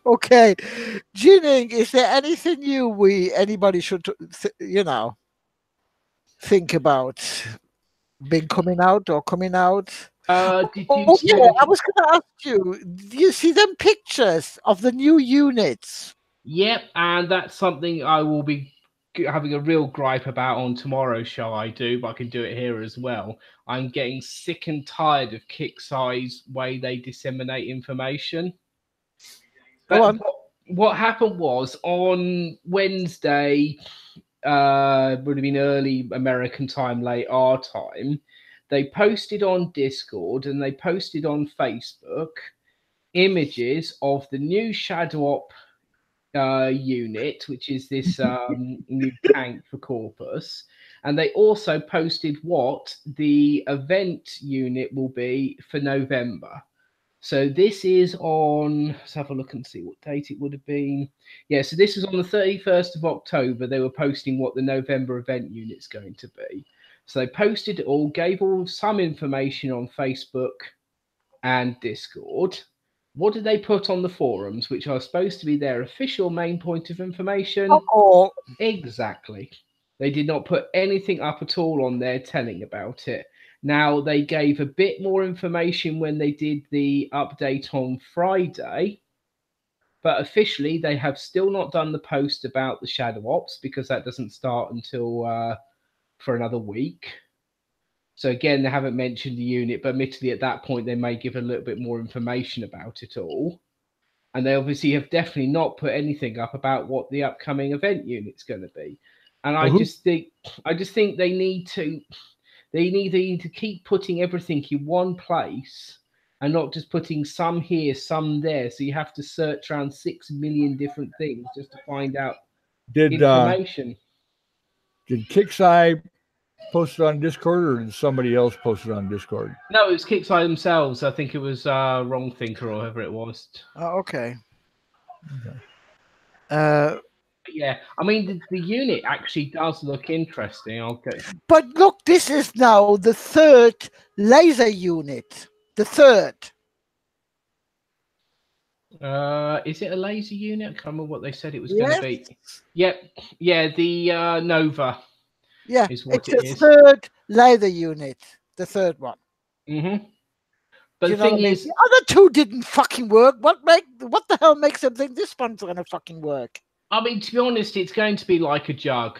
Okay, Jining, is there anything anybody should think about being coming out or coming out? did you Oh see- yeah, I was going to ask you. Do you see them pictures of the new units? Yep, and that's something I will be having a real gripe about on tomorrow's show. I do, but I can do it here as well. I'm getting sick and tired of Kicksai's way they disseminate information. Go on. What happened was on Wednesday, would have been early American time, late our time. They posted on Discord and they posted on Facebook images of the new Shadow Op unit, which is this new tank for Corpus, and they also posted what the event unit will be for November. So this is on, let's have a look and see what date it would have been. Yeah, so this was on the 31st of October. They were posting what the November event unit's going to be. So they posted it all, gave all some information on Facebook and Discord. What did they put on the forums, which are supposed to be their official main point of information? Oh, Exactly. They did not put anything up at all on there telling about it. Now, they gave a bit more information when they did the update on Friday, but officially they have still not done the post about the Shadow Ops because that doesn't start until for another week. So again, they haven't mentioned the unit, but admittedly at that point they may give a little bit more information about it all. And they obviously have definitely not put anything up about what the upcoming event unit's going to be. And I just think they need to keep putting everything in one place and not just putting some here, some there. So you have to search around 6 million different things just to find out information. Did Kicksai post it on Discord, or did somebody else post it on Discord? No, it was Kicksai themselves. I think it was Wrong Thinker or whoever it was. oh, okay. Yeah, I mean the unit actually does look interesting. Okay. But look, this is now the 3rd laser unit. The 3rd. Is it a laser unit? I can't remember what they said it was going to be. Yep. Yeah, the Nova. Yeah, Is what it's it the is. 3rd laser unit. The 3rd one. Mm-hmm. But You the know what thing I mean? is, the other 2 didn't fucking work. What the hell makes them think this one's gonna fucking work? I mean, to be honest, it's going to be like a Jug,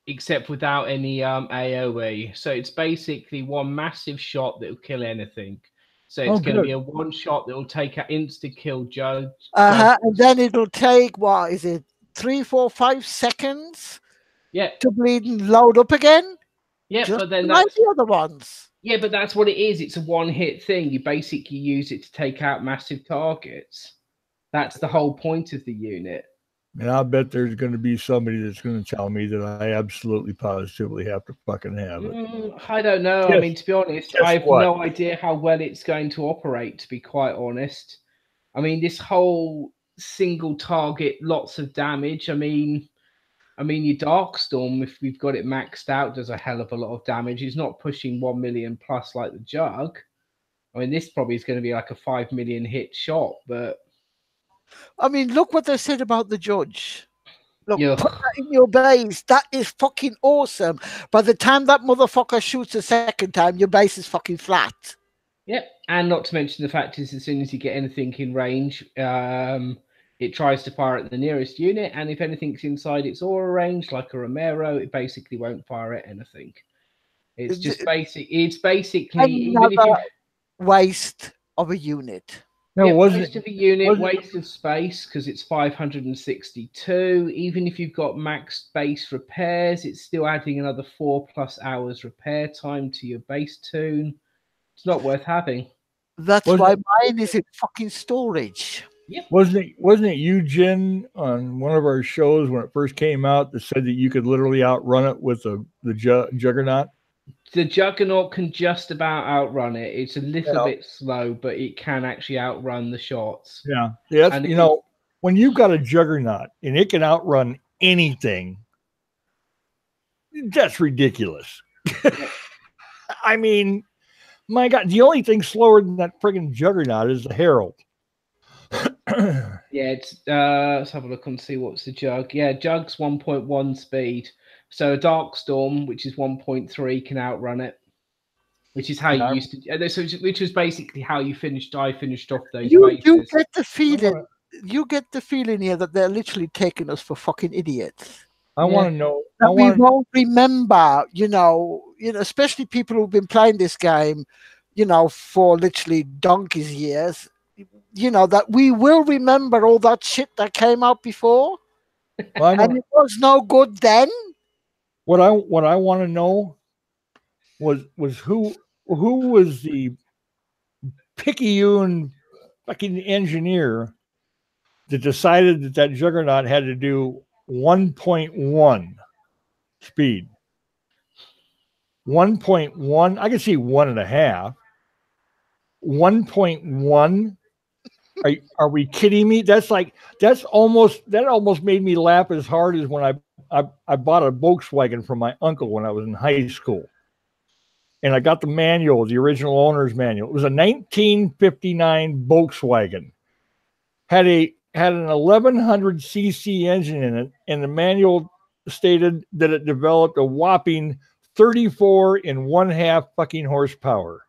except without any AoE. So it's basically one massive shot that will kill anything. So it's going to be a one shot that will take an instant kill Jug. And then it'll take, what is it, 3, 4, 5 seconds Yeah. to bleed and load up again? Yeah, Just but then like that's the other ones. Yeah, but that's what it is. It's a one-hit thing. You basically use it to take out massive targets. That's the whole point of the unit. And I'll bet there's going to be somebody that's going to tell me that I absolutely positively have to fucking have it. I don't know. Guess- I mean, to be honest, guess I have what? no idea how well it's going to operate, to be quite honest. I mean, this whole single target, lots of damage. I mean, your Darkstorm, if we've got it maxed out, does a hell of a lot of damage. It's not pushing 1 million plus like the Jug. I mean, this probably is going to be like a 5 million hit shot, but I mean, look what they said about the Judge. Look, yeah. put that in your base. That is fucking awesome. By the time that motherfucker shoots a second time, your base is fucking flat. Yep, and not to mention the fact is, as soon as you get anything in range, it tries to fire at the nearest unit, and if anything's inside its aura range, like a Romero, it basically won't fire at anything. It's just basic. It's basically even if you waste of a unit. No, yeah, wasn't waste of a unit, wasn't- waste of space because it's 562. Even if you've got max base repairs, it's still adding another 4+ hours repair time to your base tune. It's not worth having. That's Wasn't why it- mine is in fucking storage. Wasn't it you, Jen, on one of our shows when it first came out that said that you could literally outrun it with the Juggernaut? The Juggernaut can just about outrun it. It's a little bit slow, but it can actually outrun the shots. Yeah. That's, And you know, when you've got a Juggernaut and it can outrun anything, that's ridiculous. I mean, my God, the only thing slower than that friggin' Juggernaut is the Herald. Yeah, it's let's have a look and see what's the Jug. Yeah, Jug's 1.1 speed. So a Darkstorm, which is 1.3, can outrun it. Which is how you used to. So which was basically how I finished off those You bases. get the feeling. You get the feeling here that they're literally taking us for fucking idiots. I want to know. That we won't remember, you know, especially people who've been playing this game, for literally donkey's years. That we will remember all that shit that came out before, and it was no good then. What I want to know was who was the picayune fucking engineer that decided that Juggernaut had to do 1.1 speed. 1.1, I can see 1.5. 1.1. Are we kidding me? That almost made me laugh as hard as when I bought a Volkswagen from my uncle when I was in high school. And I got the manual, the original owner's manual. It was a 1959 Volkswagen. Had an 1100 cc engine in it, and the manual stated that it developed a whopping 34.5 fucking horsepower.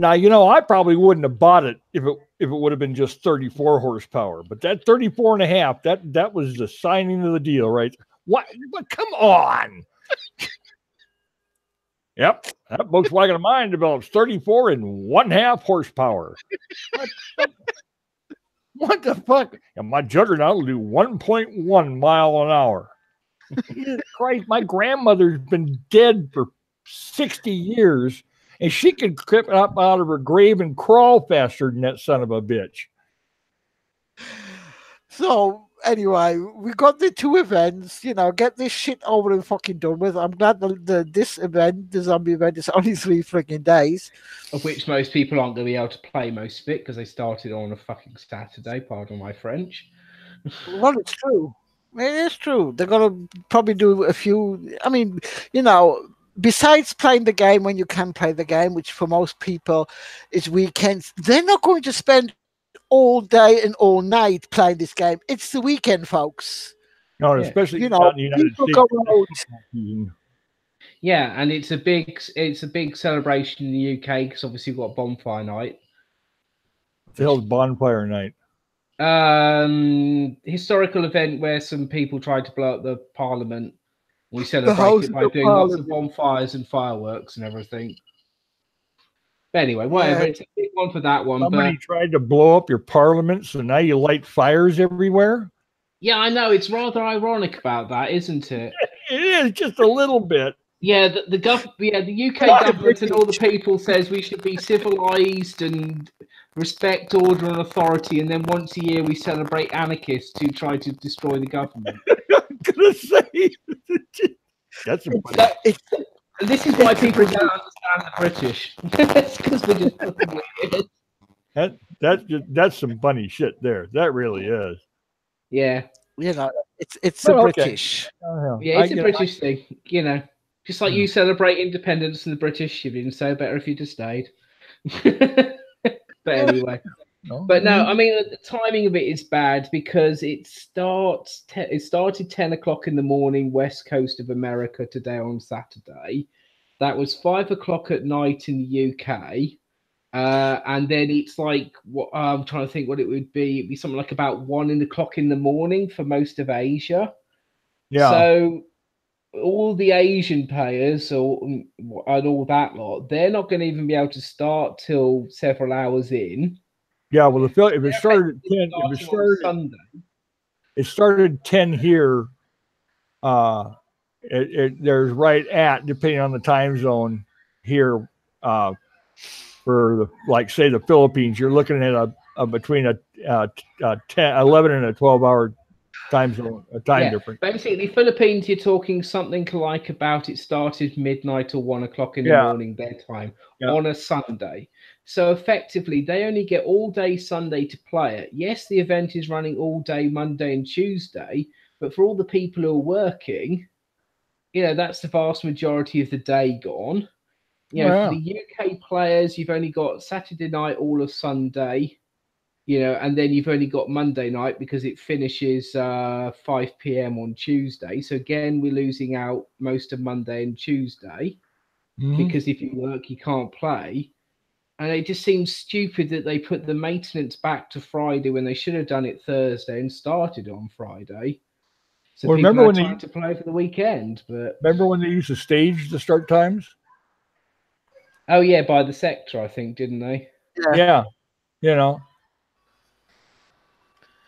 Now, I probably wouldn't have bought it if it would have been just 34 horsepower, but that 34.5, that was the signing of the deal, right? What? But come on. Yep, that Volkswagen of mine develops 34.5 horsepower. What the fuck? And my Juggernaut will do 1.1 mile an hour. Jesus Christ, my grandmother's been dead for 60 years, and she could creep up out of her grave and crawl faster than that son of a bitch. So anyway, we got the two events. Get this shit over and fucking done with. I'm glad this event, the zombie event, is only 3 freaking days, of which most people aren't going to be able to play most of it because they started on a fucking Saturday. Pardon my French. Well, it's true. It is true. They're gonna probably do a few. I mean, besides playing the game when you can play the game, which for most people is weekends, they're not going to spend all day and all night playing this game. It's the weekend, folks. No, especially in the United States. Yeah, and it's a big celebration in the UK because obviously we've got bonfire night. What the hell's bonfire night? Historical event where some people tried to blow up the Parliament. We celebrate it by doing lots of bonfires and fireworks and everything. But anyway, whatever. It's a big one for that one. Somebody tried to blow up your Parliament, so now you light fires everywhere? Yeah, I know. It's rather ironic about that, isn't it? It is, just a little bit. Yeah, the UK government and all the people says we should be civilized and respect order and authority, and then once a year we celebrate anarchists who try to destroy the government. I'm gonna say that's a funny. And this is why people don't understand the British. It's because we're just fucking weird. That's some funny shit there. That really is. Yeah. You know, it's Well, a okay. British. Yeah, it's a British thing, you know. Just like you celebrate independence and the British, you'd been so better if you'd have stayed. But anyway. But no, I mean the timing of it is bad because it started 10 o'clock in the morning, west coast of America today on Saturday. That was 5 o'clock at night in the UK. And then it's like what I'm trying to think what it would be. It'd be something like about 1 o'clock in the morning for most of Asia. Yeah. So all the Asian players and all that lot, they're not going to even be able to start till several hours in. Yeah, well, if it started at 10, if it started Sunday, it started 10 here. There's right at, depending on the time zone here, for the, like say the Philippines, you're looking at a between a 11 and a 12-hour time zone, difference. Basically, Philippines, you're talking something like about it started midnight or 1 o'clock in the morning their time on a Sunday. So effectively, they only get all day Sunday to play it. Yes, the event is running all day Monday and Tuesday, but for all the people who are working, you know, that's the vast majority of the day gone. You know, for the UK players, you've only got Saturday night, all of Sunday. You know, and then you've only got Monday night because it finishes 5 p.m. on Tuesday. So again, we're losing out most of Monday and Tuesday because if you work, you can't play. And it just seems stupid that they put the maintenance back to Friday when they should have done it Thursday and started on Friday. So people had time to play for the weekend. But remember when they used to stage the start times? Oh yeah, by the sector, I think, didn't they? Yeah. You know.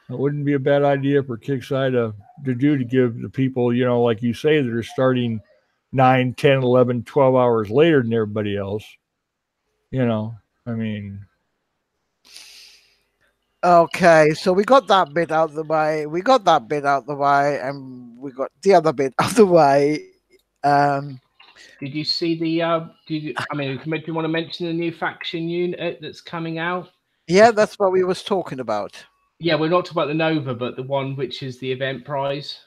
It wouldn't be a bad idea for Kickside to give the people, you know, like you say, that are starting 9, 10, 11, 12 hours later than everybody else. You know, I mean. Okay, so we got that bit out of the way. And we got the other bit out of the way. Did you see the? Do you want to mention the new faction unit that's coming out? Yeah, that's what we was talking about. Yeah, we're not talking about the Nova, but the one which is the event prize.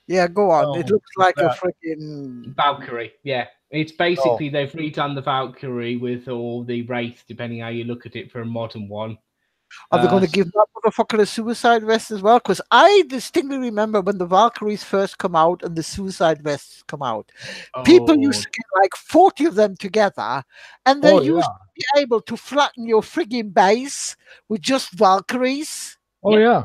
Yeah, go on. It looks like a freaking Valkyrie. Yeah, it's basically they've redone the Valkyrie with all the Wraith, depending how you look at it, for a modern one. Are they going to give that motherfucker a suicide vest as well? Because I distinctly remember when the Valkyries first come out and the suicide vests come out. People used to get like 40 of them together, and they used to be able to flatten your frigging base with just Valkyries. I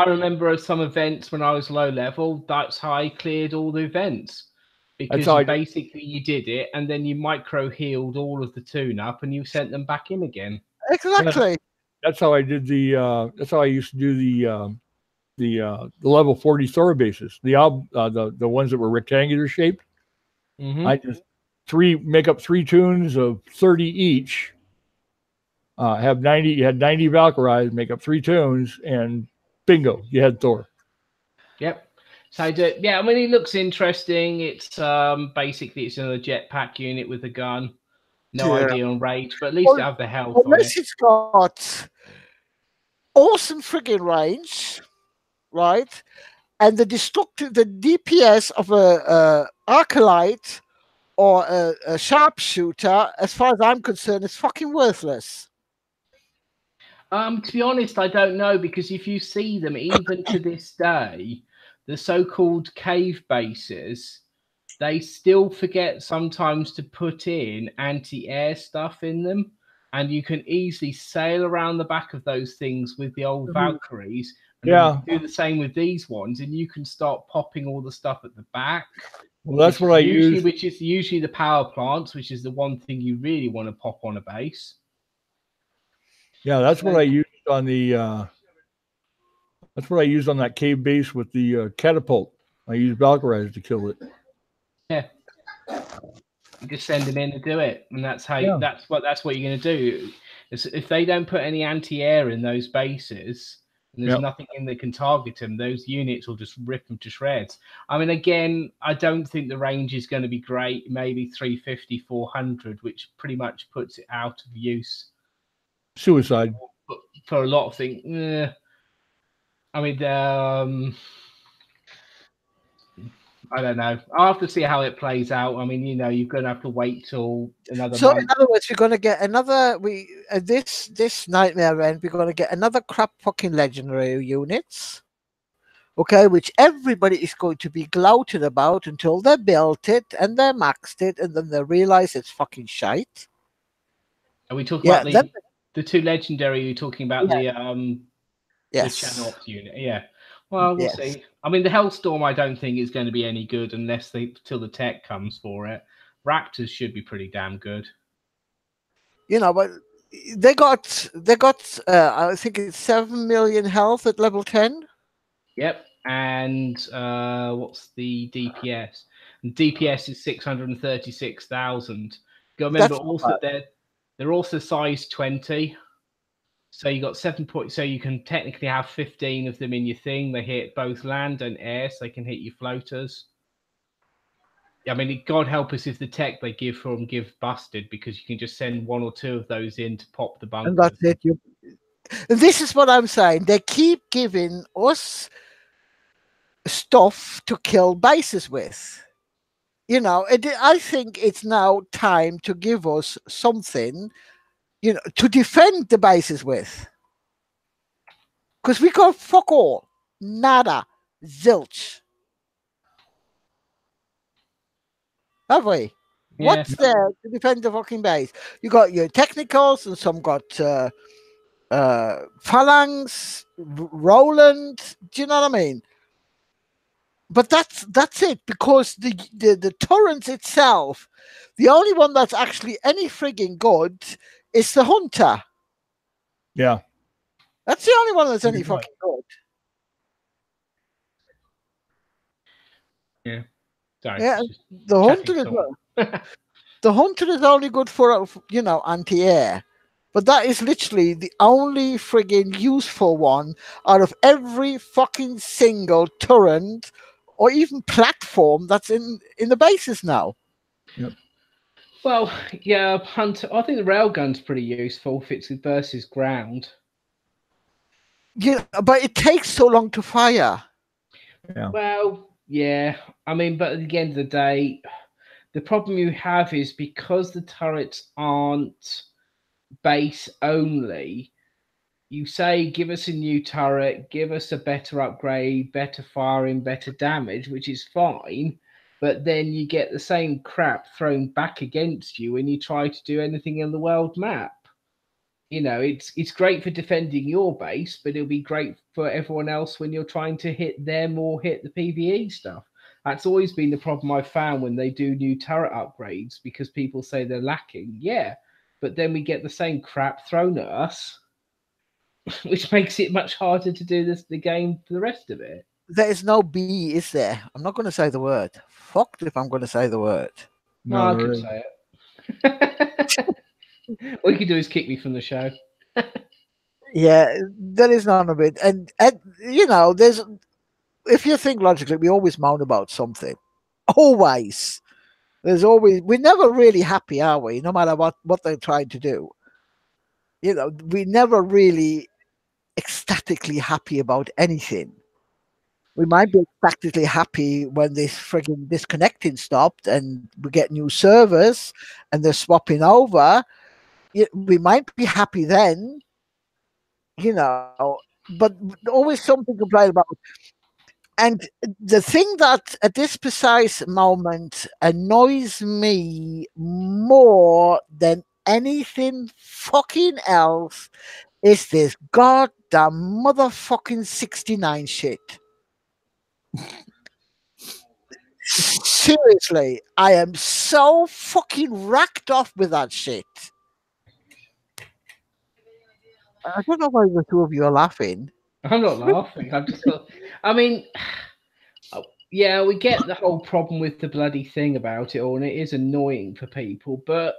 remember some events when I was low level. That's how I cleared all the events. Because you did it, and then you micro healed all of the tune-up, and you sent them back in again. Exactly. That's how I did that's how I used to do the level 40 Thor bases. The ones that were rectangular shaped. I just make up 3 tunes of 30 each. Have 90. You had 90 Valkyries, make up 3 tunes, and bingo, you had Thor. Yep. So I mean, it looks interesting. It's basically it's another jetpack unit with a gun. No idea on range, but at least they have the health on it. It's got awesome friggin' range, right? And the DPS of a Arcalite or a sharpshooter, as far as I'm concerned, is fucking worthless. To be honest, I don't know, because if you see them, even to this day, the so-called cave bases, they still forget sometimes to put in anti-air stuff in them, and you can easily sail around the back of those things with the old Valkyries. And do the same with these ones, and you can start popping all the stuff at the back. Well, that's what I use. Which is usually the power plants, which is the one thing you really want to pop on a base. Yeah, that's what I used on the. That's what I used on that cave base with the catapult. I used Valkyries to kill it. Yeah. You just send them in to do it, and that's how. Yeah. That's what you're going to do. If they don't put any anti-air in those bases, and there's Yep. nothing in that can target them, those units will just rip them to shreds. I mean, again, I don't think the range is going to be great. Maybe 350, 400, which pretty much puts it out of use Suicide. for a lot of things. I mean, I don't know. I'll have to see how it plays out. I mean, you're going to have to wait till another So month. in other words, we're going to get another. This nightmare end. We're going to get another crap fucking legendary units. Okay, which everybody is going to be gloated about until they built it and they maxed it, and then they realize it's fucking shite. Are we talking about the two legendary? You're talking about yes. the Chanopt unit? Yeah. Well, we'll see. I mean, the Hellstorm, I don't think is going to be any good unless till the tech comes for it. Raptors should be pretty damn good. But they got I think it's 7 million health at level 10. Yep. And what's the DPS? And DPS is 636,000. Got to remember also they're also size 20. So you got 7 points. So you can technically have 15 of them in your thing. They hit both land and air, so they can hit your floaters. I mean, God help us if the tech they give for them give busted, because you can just send 1 or 2 of those in to pop the bunkers. And that's it. This is what I'm saying. They keep giving us stuff to kill bases with. I think it's now time to give us something, to defend the bases with. Because we got fuck all. Nada. Zilch. Have we? Yeah. What's there to defend the fucking base? You got your technicals, and some got Phalanx, Roland. Do you know what I mean? But that's it, because the turrets itself, the only one that's actually any frigging good is the Hunter. Yeah. That's the only one that's any fucking good. Yeah. Sorry, yeah, the Hunter is the Hunter is only good for anti-air. But that is literally the only frigging useful one out of every fucking single turret or even platform that's in the bases now. Yep. Well, yeah, Hunter. I think the railgun's pretty useful if it's versus ground. Yeah, but it takes so long to fire. Yeah. Well, yeah. I mean, but at the end of the day, the problem you have is because the turrets aren't base only. You say, give us a new turret, give us a better upgrade, better firing, better damage, which is fine. But then you get the same crap thrown back against you when you try to do anything in the world map. It's great for defending your base, but it'll be great for everyone else when you're trying to hit them or hit the PvE stuff. That's always been the problem I've found when they do new turret upgrades, because people say they're lacking. Yeah, but then we get the same crap thrown at us, which makes it much harder to do the game for the rest of it. There is no B, is there? I'm not going to say the word. Fucked if I'm going to say the word. No, I could say it. All you can do is kick me from the show. Yeah, there is none of it. And there's, if you think logically, we always moan about something. Always. We're never really happy, are we? No matter what they're trying to do. We're never really ecstatically happy about anything. We might be ecstatically happy when this frigging disconnecting stopped and we get new servers and they're swapping over. We might be happy then, but always something to complain about. And the thing that at this precise moment annoys me more than anything fucking else is this goddamn motherfucking 69 shit. Seriously, I am so fucking racked off with that shit. I don't know why the two of you are laughing. I'm not laughing. I'm just. I mean, yeah, we get the whole problem with the bloody thing about it all, and it is annoying for people, but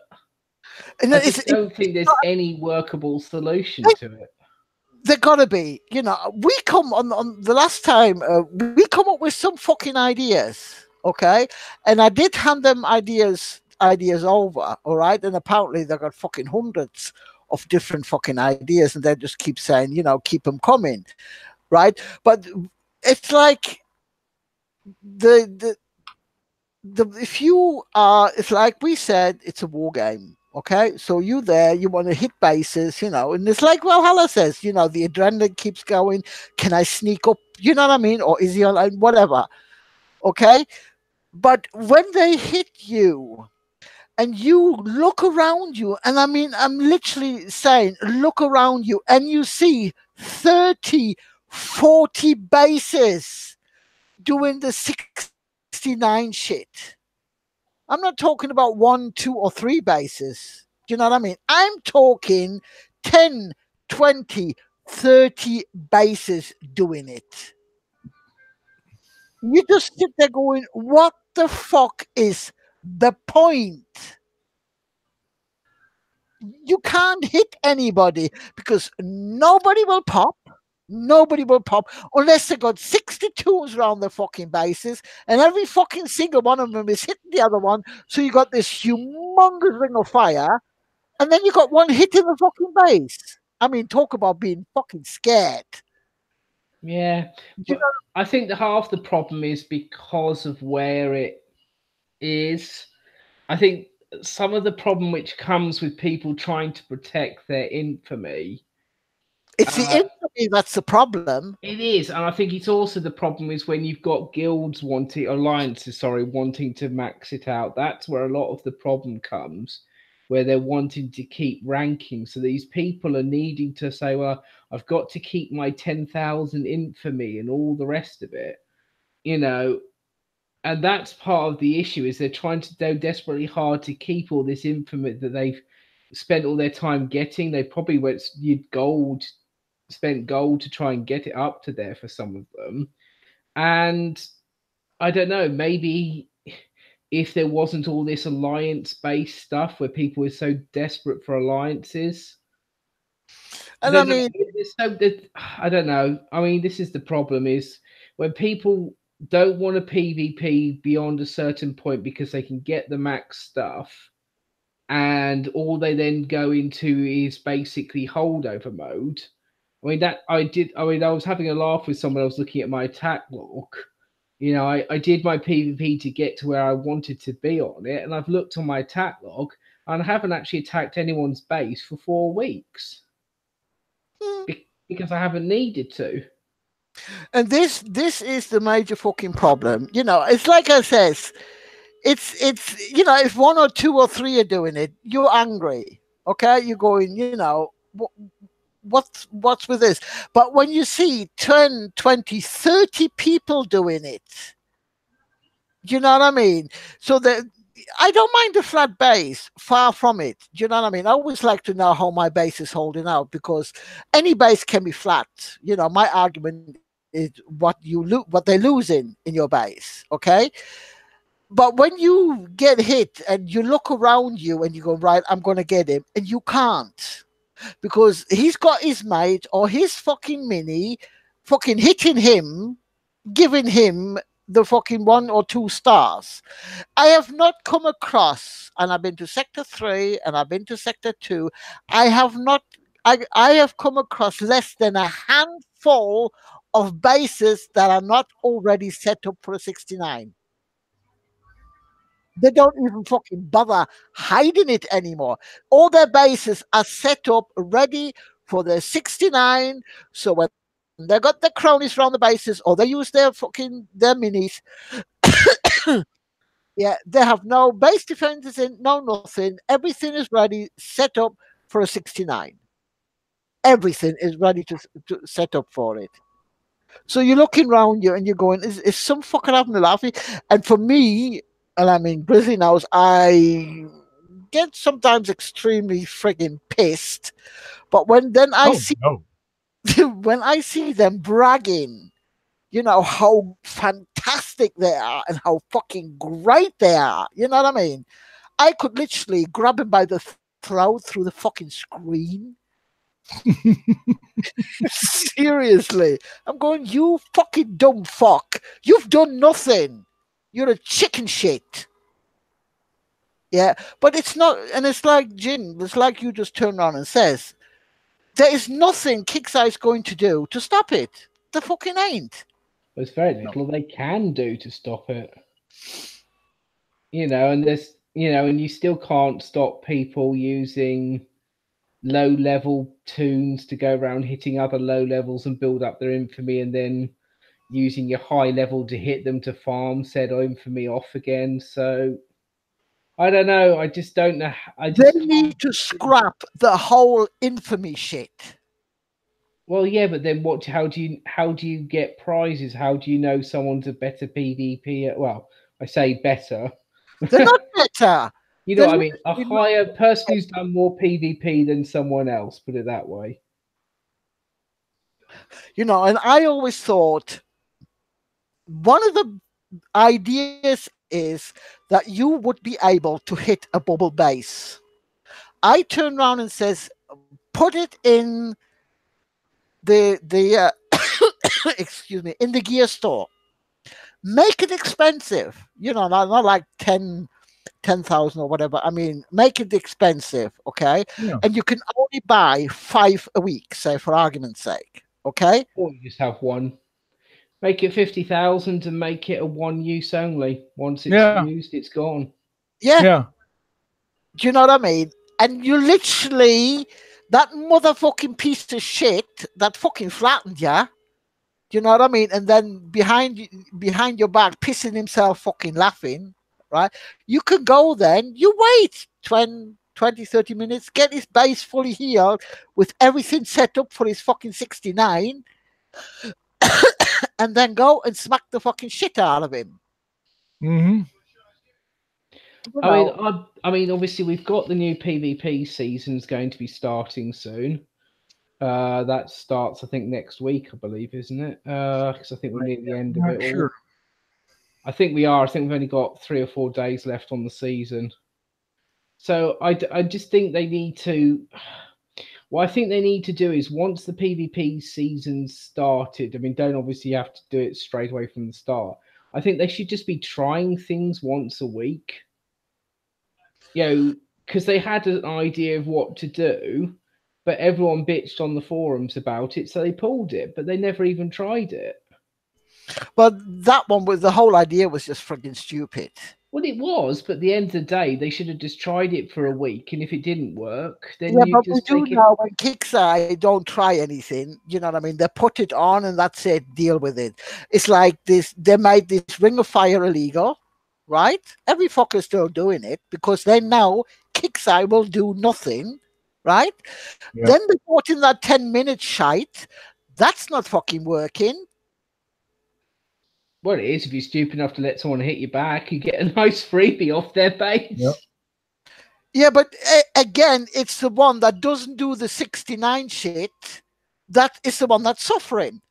And I just don't think there's any workable solution to it. there gotta be, you know, we come on the last time, we come up with some fucking ideas, okay? And I did hand them ideas over, all right? And apparently they got fucking hundreds of different fucking ideas, and they just keep saying, you know, keep them coming, right? But it's like the if you are, it's like we said, it's a war game. Okay, so you there, you want to hit bases, you know, and it's like Valhalla says, you know, the adrenaline keeps going. Can I sneak up? You know what I mean? Or is he on whatever? Okay, but when they hit you and you look around you, and I mean, I'm literally saying, look around you and you see 30, 40 bases doing the 69 shit. I'm not talking about 1, 2, or 3 bases. Do you know what I mean? I'm talking 10, 20, 30 bases doing it. You just sit there going, what the fuck is the point? You can't hit anybody because nobody will pop. Nobody will pop unless they got 62s around the fucking bases, and every fucking single one of them is hitting the other one. So you got this humongous ring of fire, and then you got one hitting the fucking base. I mean, talk about being fucking scared. Yeah, but I think that half the problem is because of where it is. I think some of the problem which comes with people trying to protect their infamy. It's the infamy that's the problem. It is, and I think it's also the problem is when you've got guilds alliances, wanting to max it out. That's where a lot of the problem comes, where they're wanting to keep ranking. So these people are needing to say, well, I've got to keep my 10,000 infamy and all the rest of it, you know. And that's part of the issue is they're trying to do desperately hard to keep all this infamy that they've spent all their time getting. They probably spent gold to try and get it up to there for some of them. And I don't know, maybe if there wasn't all this alliance-based stuff where people were so desperate for alliances. And I mean, I don't know. I mean, this is the problem is when people don't want to PvP beyond a certain point because they can get the max stuff, and all they then go into is basically holdover mode. I mean, I was having a laugh with someone. I was looking at my attack log. You know, I did my PvP to get to where I wanted to be on it, and I've looked on my attack log, and I haven't actually attacked anyone's base for 4 weeks because I haven't needed to. And this is the major fucking problem. You know, it's like I says, it's you know, if 1 or 2 or 3 are doing it, you're angry. Okay, you're going, you know, what's with this? But when you see 10, 20, 30 people doing it, you know what I mean? So I don't mind the flat base, far from it. Do you know what I mean? I always like to know how my base is holding out because any base can be flat. You know, my argument is what they're losing in your base, okay? But when you get hit and you look around you and you go, right, I'm going to get him, and you can't because he's got his mate or his fucking mini fucking hitting him, giving him the fucking 1 or 2 stars. I have not come across, and I've been to Sector 3 and I've been to Sector 2, I have come across less than a handful of bases that are not already set up for a 69. They don't even fucking bother hiding it anymore. All their bases are set up ready for their 69. So when they got the cronies around the bases or they use their minis, yeah, they have no base defenses in, no nothing. Everything is ready, set up for a 69. Everything is ready to set up for it. So you're looking around you and you're going, is some fucking having a laugh? And for me, and I mean, Grizzly knows, I get sometimes extremely frigging pissed. But when I see them bragging you know, how fantastic they are and how fucking great they are. You know what I mean? I could literally grab him by the throat through the fucking screen. Seriously. I'm going, you fucking dumb fuck. You've done nothing. You're a chicken shit. Yeah, but it's not, and it's like Jin, it's like you just turn around and says, there is nothing Kixeye's going to do to stop it. There fucking ain't. There's very little they can do to stop it. You know, and there's, you know, and you still can't stop people using low level tunes to go around hitting other low levels and build up their infamy, and then using your high level to hit them to farm said infamy off again. So I don't know. I just don't know. They need to scrap the whole infamy shit. Well, yeah, but then what? How do you get prizes? How do you know someone's a better PvP? Well, I say better. They're not better. You know what I mean? A higher person who's done more PvP than someone else. Put it that way. You know, and I always thought one of the ideas is that you would be able to hit a bubble base. I turn around and says, put it in the excuse me, in the gear store. Make it expensive. You know, not like 10,000 or whatever. I mean, make it expensive, okay? Yeah. And you can only buy 5 a week, say, for argument's sake, okay? Or you just have one. Make it 50,000 and make it a one use only. Once it's used, it's gone. Yeah. Yeah. Do you know what I mean? And you literally, that motherfucking piece of shit that fucking flattened you. Do you know what I mean? And then behind your back, pissing himself, fucking laughing, right? You can go then, you wait 20, 30 minutes, get his base fully healed with everything set up for his fucking 69, and then go and smack the fucking shit out of him. Mm-hmm. I mean, obviously we've got the new PvP season's going to be starting soon. That starts, I think, next week, I believe, isn't it? Because I think we're near the end of it all. Sure. I think we are. I think we've only got 3 or 4 days left on the season. So I just think they need to. What I think they need to do is once the PvP season's started. I mean, don't obviously have to do it straight away from the start. I think they should just be trying things once a week. You know, because they had an idea of what to do, but everyone bitched on the forums about it, so they pulled it, but they never even tried it. But that one was, the whole idea was just freaking stupid. Well, it was, but at the end of the day, they should have just tried it for a week, and if it didn't work, then yeah, you but just we do take it. know when Kixeye don't try anything, you know what I mean? They put it on and that's it, deal with it. It's like this, they made this Ring of Fire illegal, right? Every fucker's still doing it because they know Kixeye will do nothing, right? Yeah. Then they brought in that 10-minute shite. That's not fucking working. Well, it is. If you're stupid enough to let someone hit you back, you get a nice freebie off their base. Yep. Yeah, but again, it's the one that doesn't do the 69 shit. That is the one that's suffering.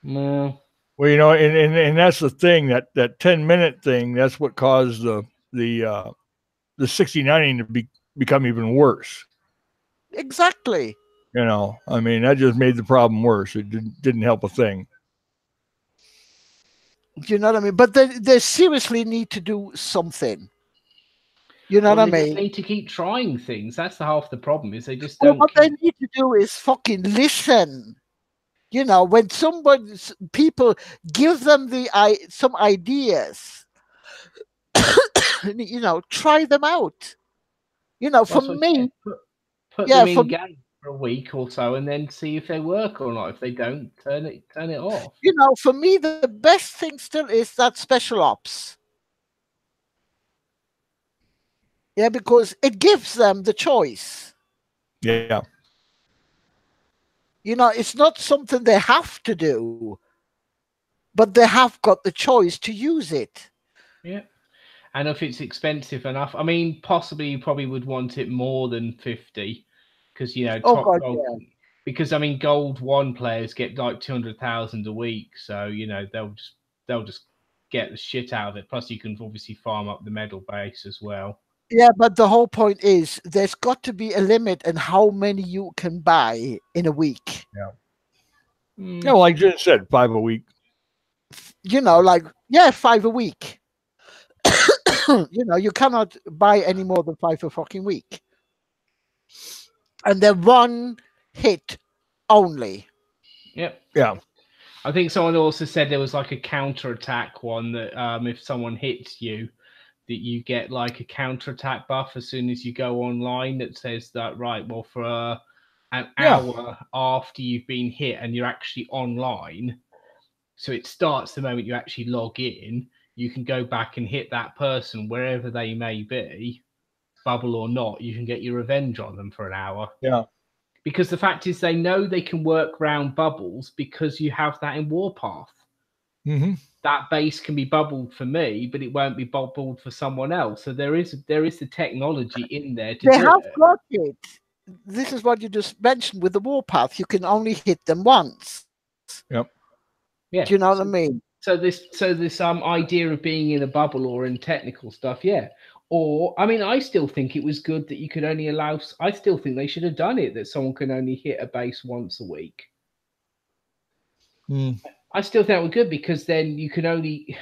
No. Well, you know, and that's the thing, that 10-minute thing. That's what caused the 69 to become even worse. Exactly. You know, I mean, that just made the problem worse. It didn't help a thing. You know what I mean? But they seriously need to do something. You know what I mean? They need to keep trying things. That's the half the problem, is they just Well, don't. what they need to do is fucking listen. You know, when people give them some ideas, you know, try them out. You know, for me, put them in game for a week or so, and then see if they work or not. If they don't, turn it off. You know, for me, the best thing still is that special ops. Yeah, because it gives them the choice. Yeah. You know, it's not something they have to do, but they have got the choice to use it. Yeah. And if it's expensive enough, I mean, possibly you probably would want it more than 50, because, you know, because I mean, Gold 1 players get like 200,000 a week, so you know they'll just get the shit out of it. Plus, you can obviously farm up the medal base as well. Yeah, but the whole point is there's got to be a limit on how many you can buy in a week. Yeah, like Jen said, 5 a week. You know, like 5 a week. You know, you cannot buy any more than 5 a fucking week. And they're one hit only. Yep. Yeah. I think someone also said there was like a counter-attack one that if someone hits you, that you get like a counter-attack buff as soon as you go online that says that, right, well, for an hour after you've been hit and you're actually online, so it starts the moment you actually log in, you can go back and hit that person wherever they may be, bubble or not, you can get your revenge on them for an hour. Yeah. Because the fact is they know they can work around bubbles because you have that in Warpath. Mm-hmm. That base can be bubbled for me, but it won't be bubbled for someone else. So there is the technology in there to They do have it. got it. This is what you just mentioned with the Warpath. You can only hit them once. Yep. Yeah. Do you know what I mean? So this idea of being in a bubble or in technical stuff, yeah. Or I mean, I still think it was good that you could only allow. I still think they should have done it that someone can only hit a base once a week. I still think that was good because then you can only.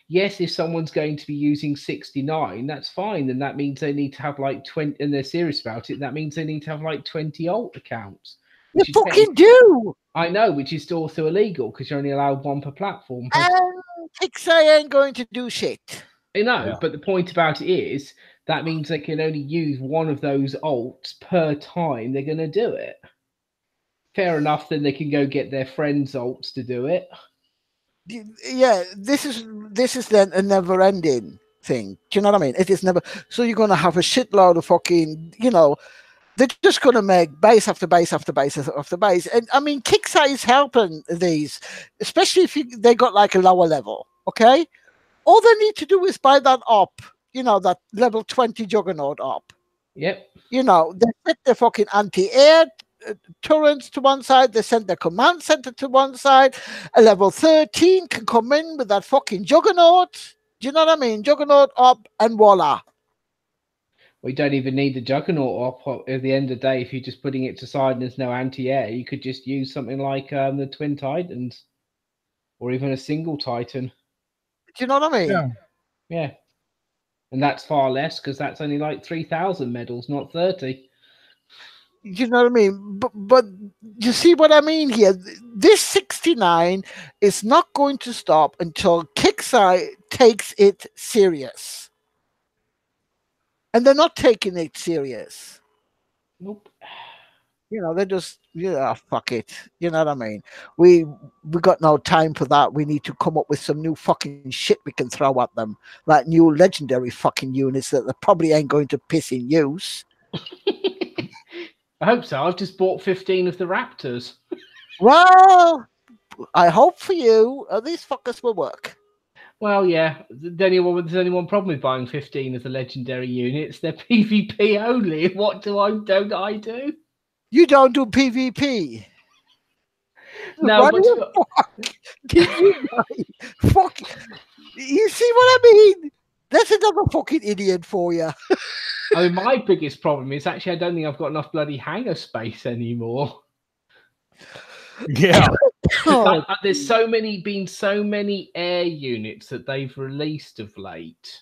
Yes, if someone's going to be using 69, that's fine. Then that means they need to have like 20, and they're serious about it. That means they need to have like 20 alt accounts. You fucking do. I know, which is also illegal because you're only allowed one per platform. And Pixar ain't going to do shit. I know, but the point about it is that means they can only use one of those alts per time they're going to do it. Fair enough, then they can go get their friends' alts to do it. Yeah, this is then a never-ending thing. Do you know what I mean? It is never. So you're going to have a shitload of fucking, you know, they're just going to make base after base after base after base. And I mean, Kickstarter is helping these, especially if they got like a lower level, okay? All they need to do is buy that up, you know, that level 20 Juggernaut up. Yep. You know, they set their fucking anti-air turrets to one side, they send their command center to one side. A level 13 can come in with that fucking Juggernaut. Do you know what I mean? Juggernaut up and voila. We don't even need the Juggernaut up at the end of the day. If you're just putting it to side and there's no anti-air, you could just use something like the Twin Titans or even a single Titan. Do you know what I mean? Yeah. And that's far less because that's only like 3,000 medals, not 30. You know what I mean? But you see what I mean here? This 69 is not going to stop until Kickstarter takes it serious. And they're not taking it serious. Nope. You know, they're just, fuck it. You know what I mean? We got no time for that. We need to come up with some new fucking shit we can throw at them. Like new legendary fucking units that they probably ain't going to piss in use. I hope so. I've just bought 15 of the Raptors. Well, I hope for you these fuckers will work. Well, yeah. There's only one problem with buying 15 of the legendary units. They're PvP only. What don't I do? You don't do PvP. No, what but the fuck did you buy? Fuck. You see what I mean? That's another fucking idiot for you. I mean, my biggest problem is actually I don't think I've got enough bloody hangar space anymore. Yeah. There's been so many air units that they've released of late.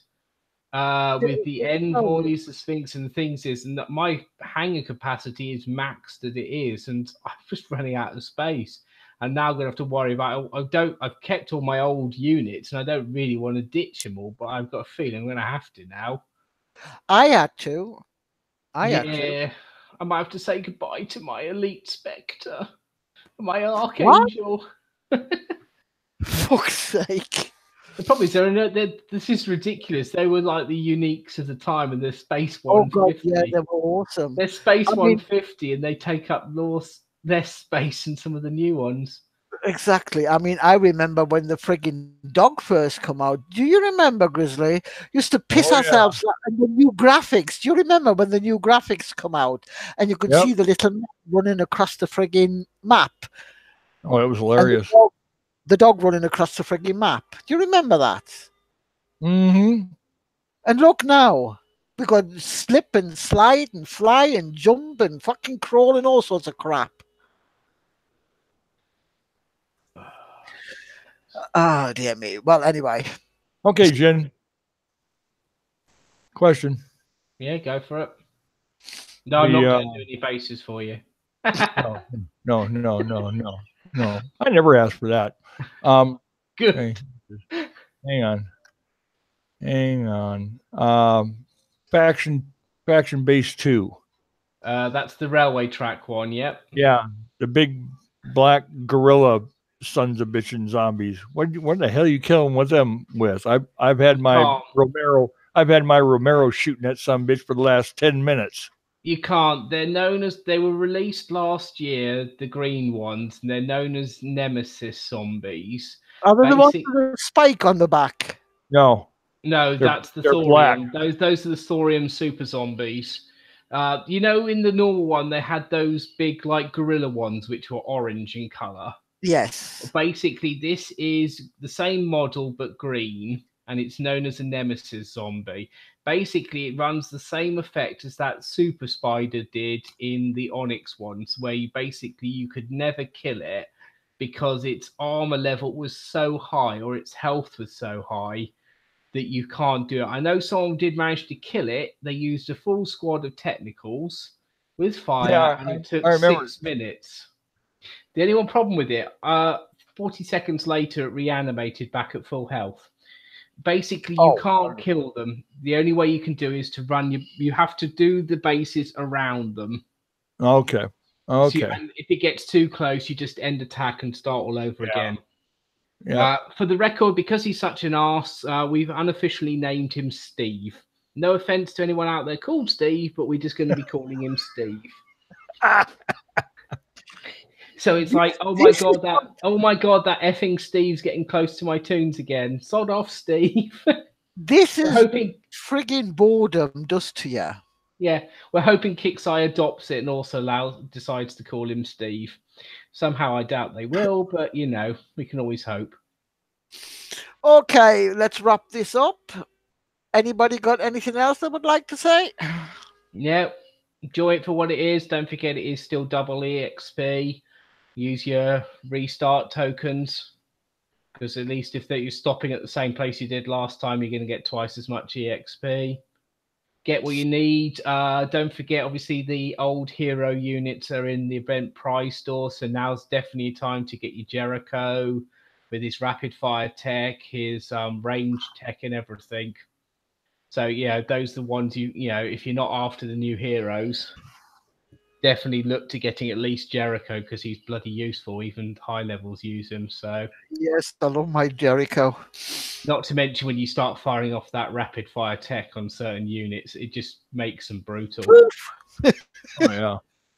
With the envoys, the Sphinx, and the things is, and my hangar capacity is maxed as it is, and I'm just running out of space. And now I'm gonna have to worry about. I've kept all my old units, and I don't really want to ditch them all, but I've got a feeling I'm gonna have to now. I had to. I might have to say goodbye to my Elite Spectre, my Archangel. Fuck's sake. The problem is, this is ridiculous. They were like the uniques of the time, and they're Space 150. Oh, God, yeah, they were awesome. They're Space 150, and they take up less space than some of the new ones. Exactly. I mean, I remember when the frigging dog first come out. Do you remember, Grizzly? Used to piss Oh, yeah. ourselves and the new graphics. Do you remember when the new graphics come out and you could Yep. see the little man running across the frigging map? Oh, it was And hilarious. the dog running across the frigging map. Do you remember that? Mm-hmm. And look now. We got slip and slide and fly and jump and fucking crawl and all sorts of crap. Oh, dear me. Well, anyway. Okay, Jen. Question. Yeah, go for it. No, I'm not The, going to do any bases for you. No. I never asked for that. Good. Okay. Hang on. Faction Base 2. That's the railway track one. Yep. Yeah, the big black gorilla sons of bitchin' zombies. What the hell are you killing with them with? I've had my Romero shooting that son of a bitch for the last 10 minutes. You can't. They were released last year, the green ones, and they're known as Nemesis zombies. Are they the ones with the spike on the back? No. No, that's the thorium. Those are the thorium super zombies. In the normal one, they had those big like gorilla ones, which were orange in color. Yes. Basically, this is the same model but green, and it's known as a Nemesis zombie. Basically, it runs the same effect as that Super Spider did in the Onyx ones, where you could never kill it because its armor level was so high or its health was so high that you can't do it. I know someone did manage to kill it. They used a full squad of technicals with fire, and it took 6 minutes. The only one problem with it, 40 seconds later, it reanimated back at full health. Basically, you can't kill them. The only way you can do is to run. You have to do the bases around them. Okay. So and if it gets too close, you just end attack and start all over again. Yeah. For the record, because he's such an arse, we've unofficially named him Steve. No offense to anyone out there called Steve, but we're just going to be calling him Steve. So it's like, oh my god, that effing Steve's getting close to my tunes again. Sod off, Steve. This is hoping frigging boredom does to you. Yeah, we're hoping Kixeye adopts it and also decides to call him Steve. Somehow I doubt they will, but we can always hope. Okay, let's wrap this up. Anybody got anything else they would like to say? Yeah, enjoy it for what it is. Don't forget it is still double EXP. Use your restart tokens, because at least if you're stopping at the same place you did last time, you're going to get twice as much EXP. Get what you need. Don't forget, obviously, the old hero units are in the event prize store, so now's definitely time to get your Jericho with his rapid fire tech, his range tech, and everything. So yeah, those are the ones if you're not after the new heroes, definitely look to getting at least Jericho, because he's bloody useful. Even high levels use him. So yes, I love my Jericho. Not to mention when you start firing off that rapid fire tech on certain units, it just makes them brutal. Oh yeah.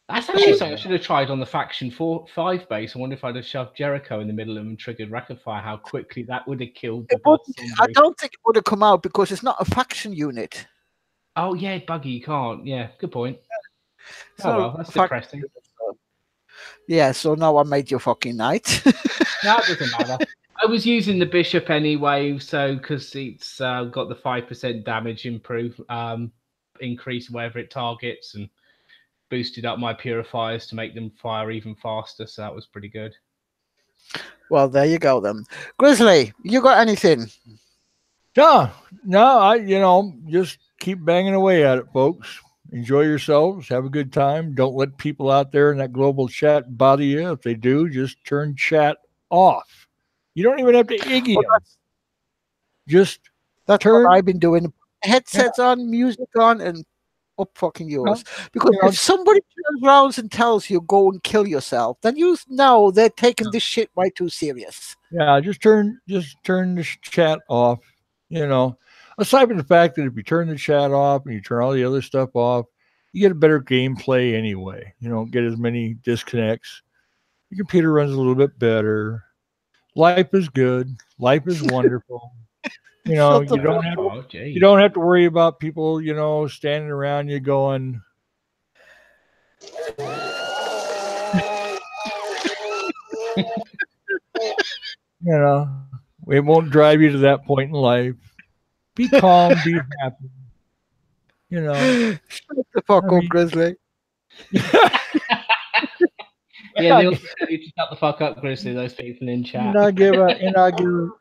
That's actually something I should have tried on the Faction 5 base. I wonder if I'd have shoved Jericho in the middle of them and triggered rapid fire, how quickly that would have killed the boss. I don't think it would have come out because it's not a faction unit. Oh yeah, buggy, you can't. Yeah, good point. So well, that's depressing. Yeah, so now I made your fucking night. No, it doesn't matter. I was using the bishop anyway, so because it's got the 5% damage increase wherever it targets, and boosted up my purifiers to make them fire even faster. So that was pretty good. Well, there you go then. Grizzly, you got anything? No, I just keep banging away at it, folks. Enjoy yourselves. Have a good time. Don't let people out there in that global chat bother you. If they do, just turn chat off. You don't even have to Iggy them. Just that's what I've been doing. Headsets on, music on, and up fucking yours. Because if somebody turns around and tells you go and kill yourself, then you know they're taking this shit way too serious. Yeah, just turn the chat off. Aside from the fact that if you turn the chat off and you turn all the other stuff off, you get a better gameplay anyway. You don't get as many disconnects. the computer runs a little bit better. Life is good. Life is wonderful. You know, Shut the you don't have to worry about people, you know, standing around you going, you know, it won't drive you to that point in life. Be calm, be happy. You know, Shut the fuck I up, mean- Grizzly. Yeah, they also tell you to shut the fuck up, Grizzly, those people in chat. and I give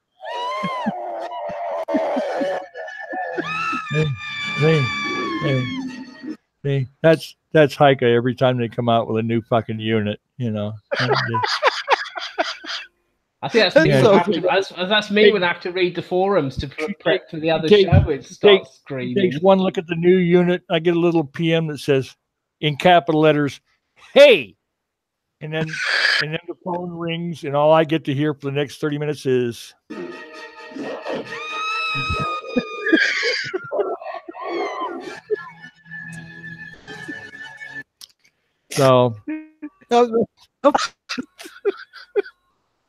see, that's Heike every time they come out with a new fucking unit, you know. I think that's me. Yeah. When I have to, that's me when I have to read the forums to prep for the other Take- show. It starts It screaming. takes one look at the new unit. I get a little PM that says in capital letters, "Hey," and then the phone rings, and all I get to hear for the next 30 minutes is, so,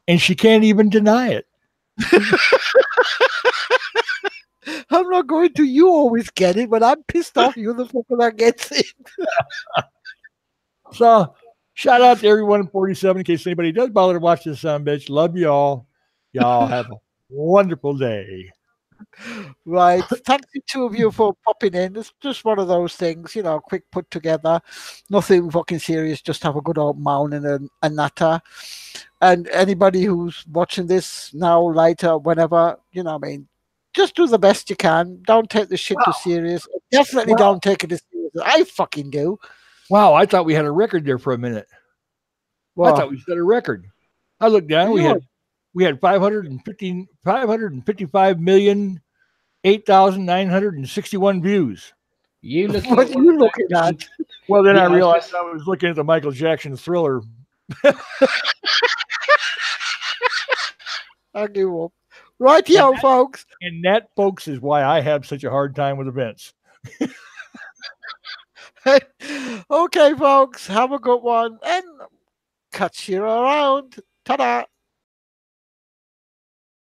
and she can't even deny it. I'm not going to. You always get it. When I'm pissed off, you're the fucker that gets it. So, shout out to everyone in 47 in case anybody does bother to watch this son of a bitch. Love y'all. Y'all have a wonderful day. Right. Thank you, two of you, for popping in. It's just one of those things, you know, quick put together. Nothing fucking serious. Just have a good old moan and a natter. And anybody who's watching this now, later, whenever, you know what I mean, just do the best you can. Don't take the shit too serious. Definitely don't take it as serious as I fucking do. Wow, I thought we had a record there for a minute. Well, I thought we set a record. I looked down. We had 555,008,961 views. You looking what at are you looking at? Well, then Yeah, I I was realized just- I was looking at the Michael Jackson Thriller. I give up. Rightio, folks. And that, folks, is why I have such a hard time with events. Okay, folks. Have a good one and catch you around. Ta-da.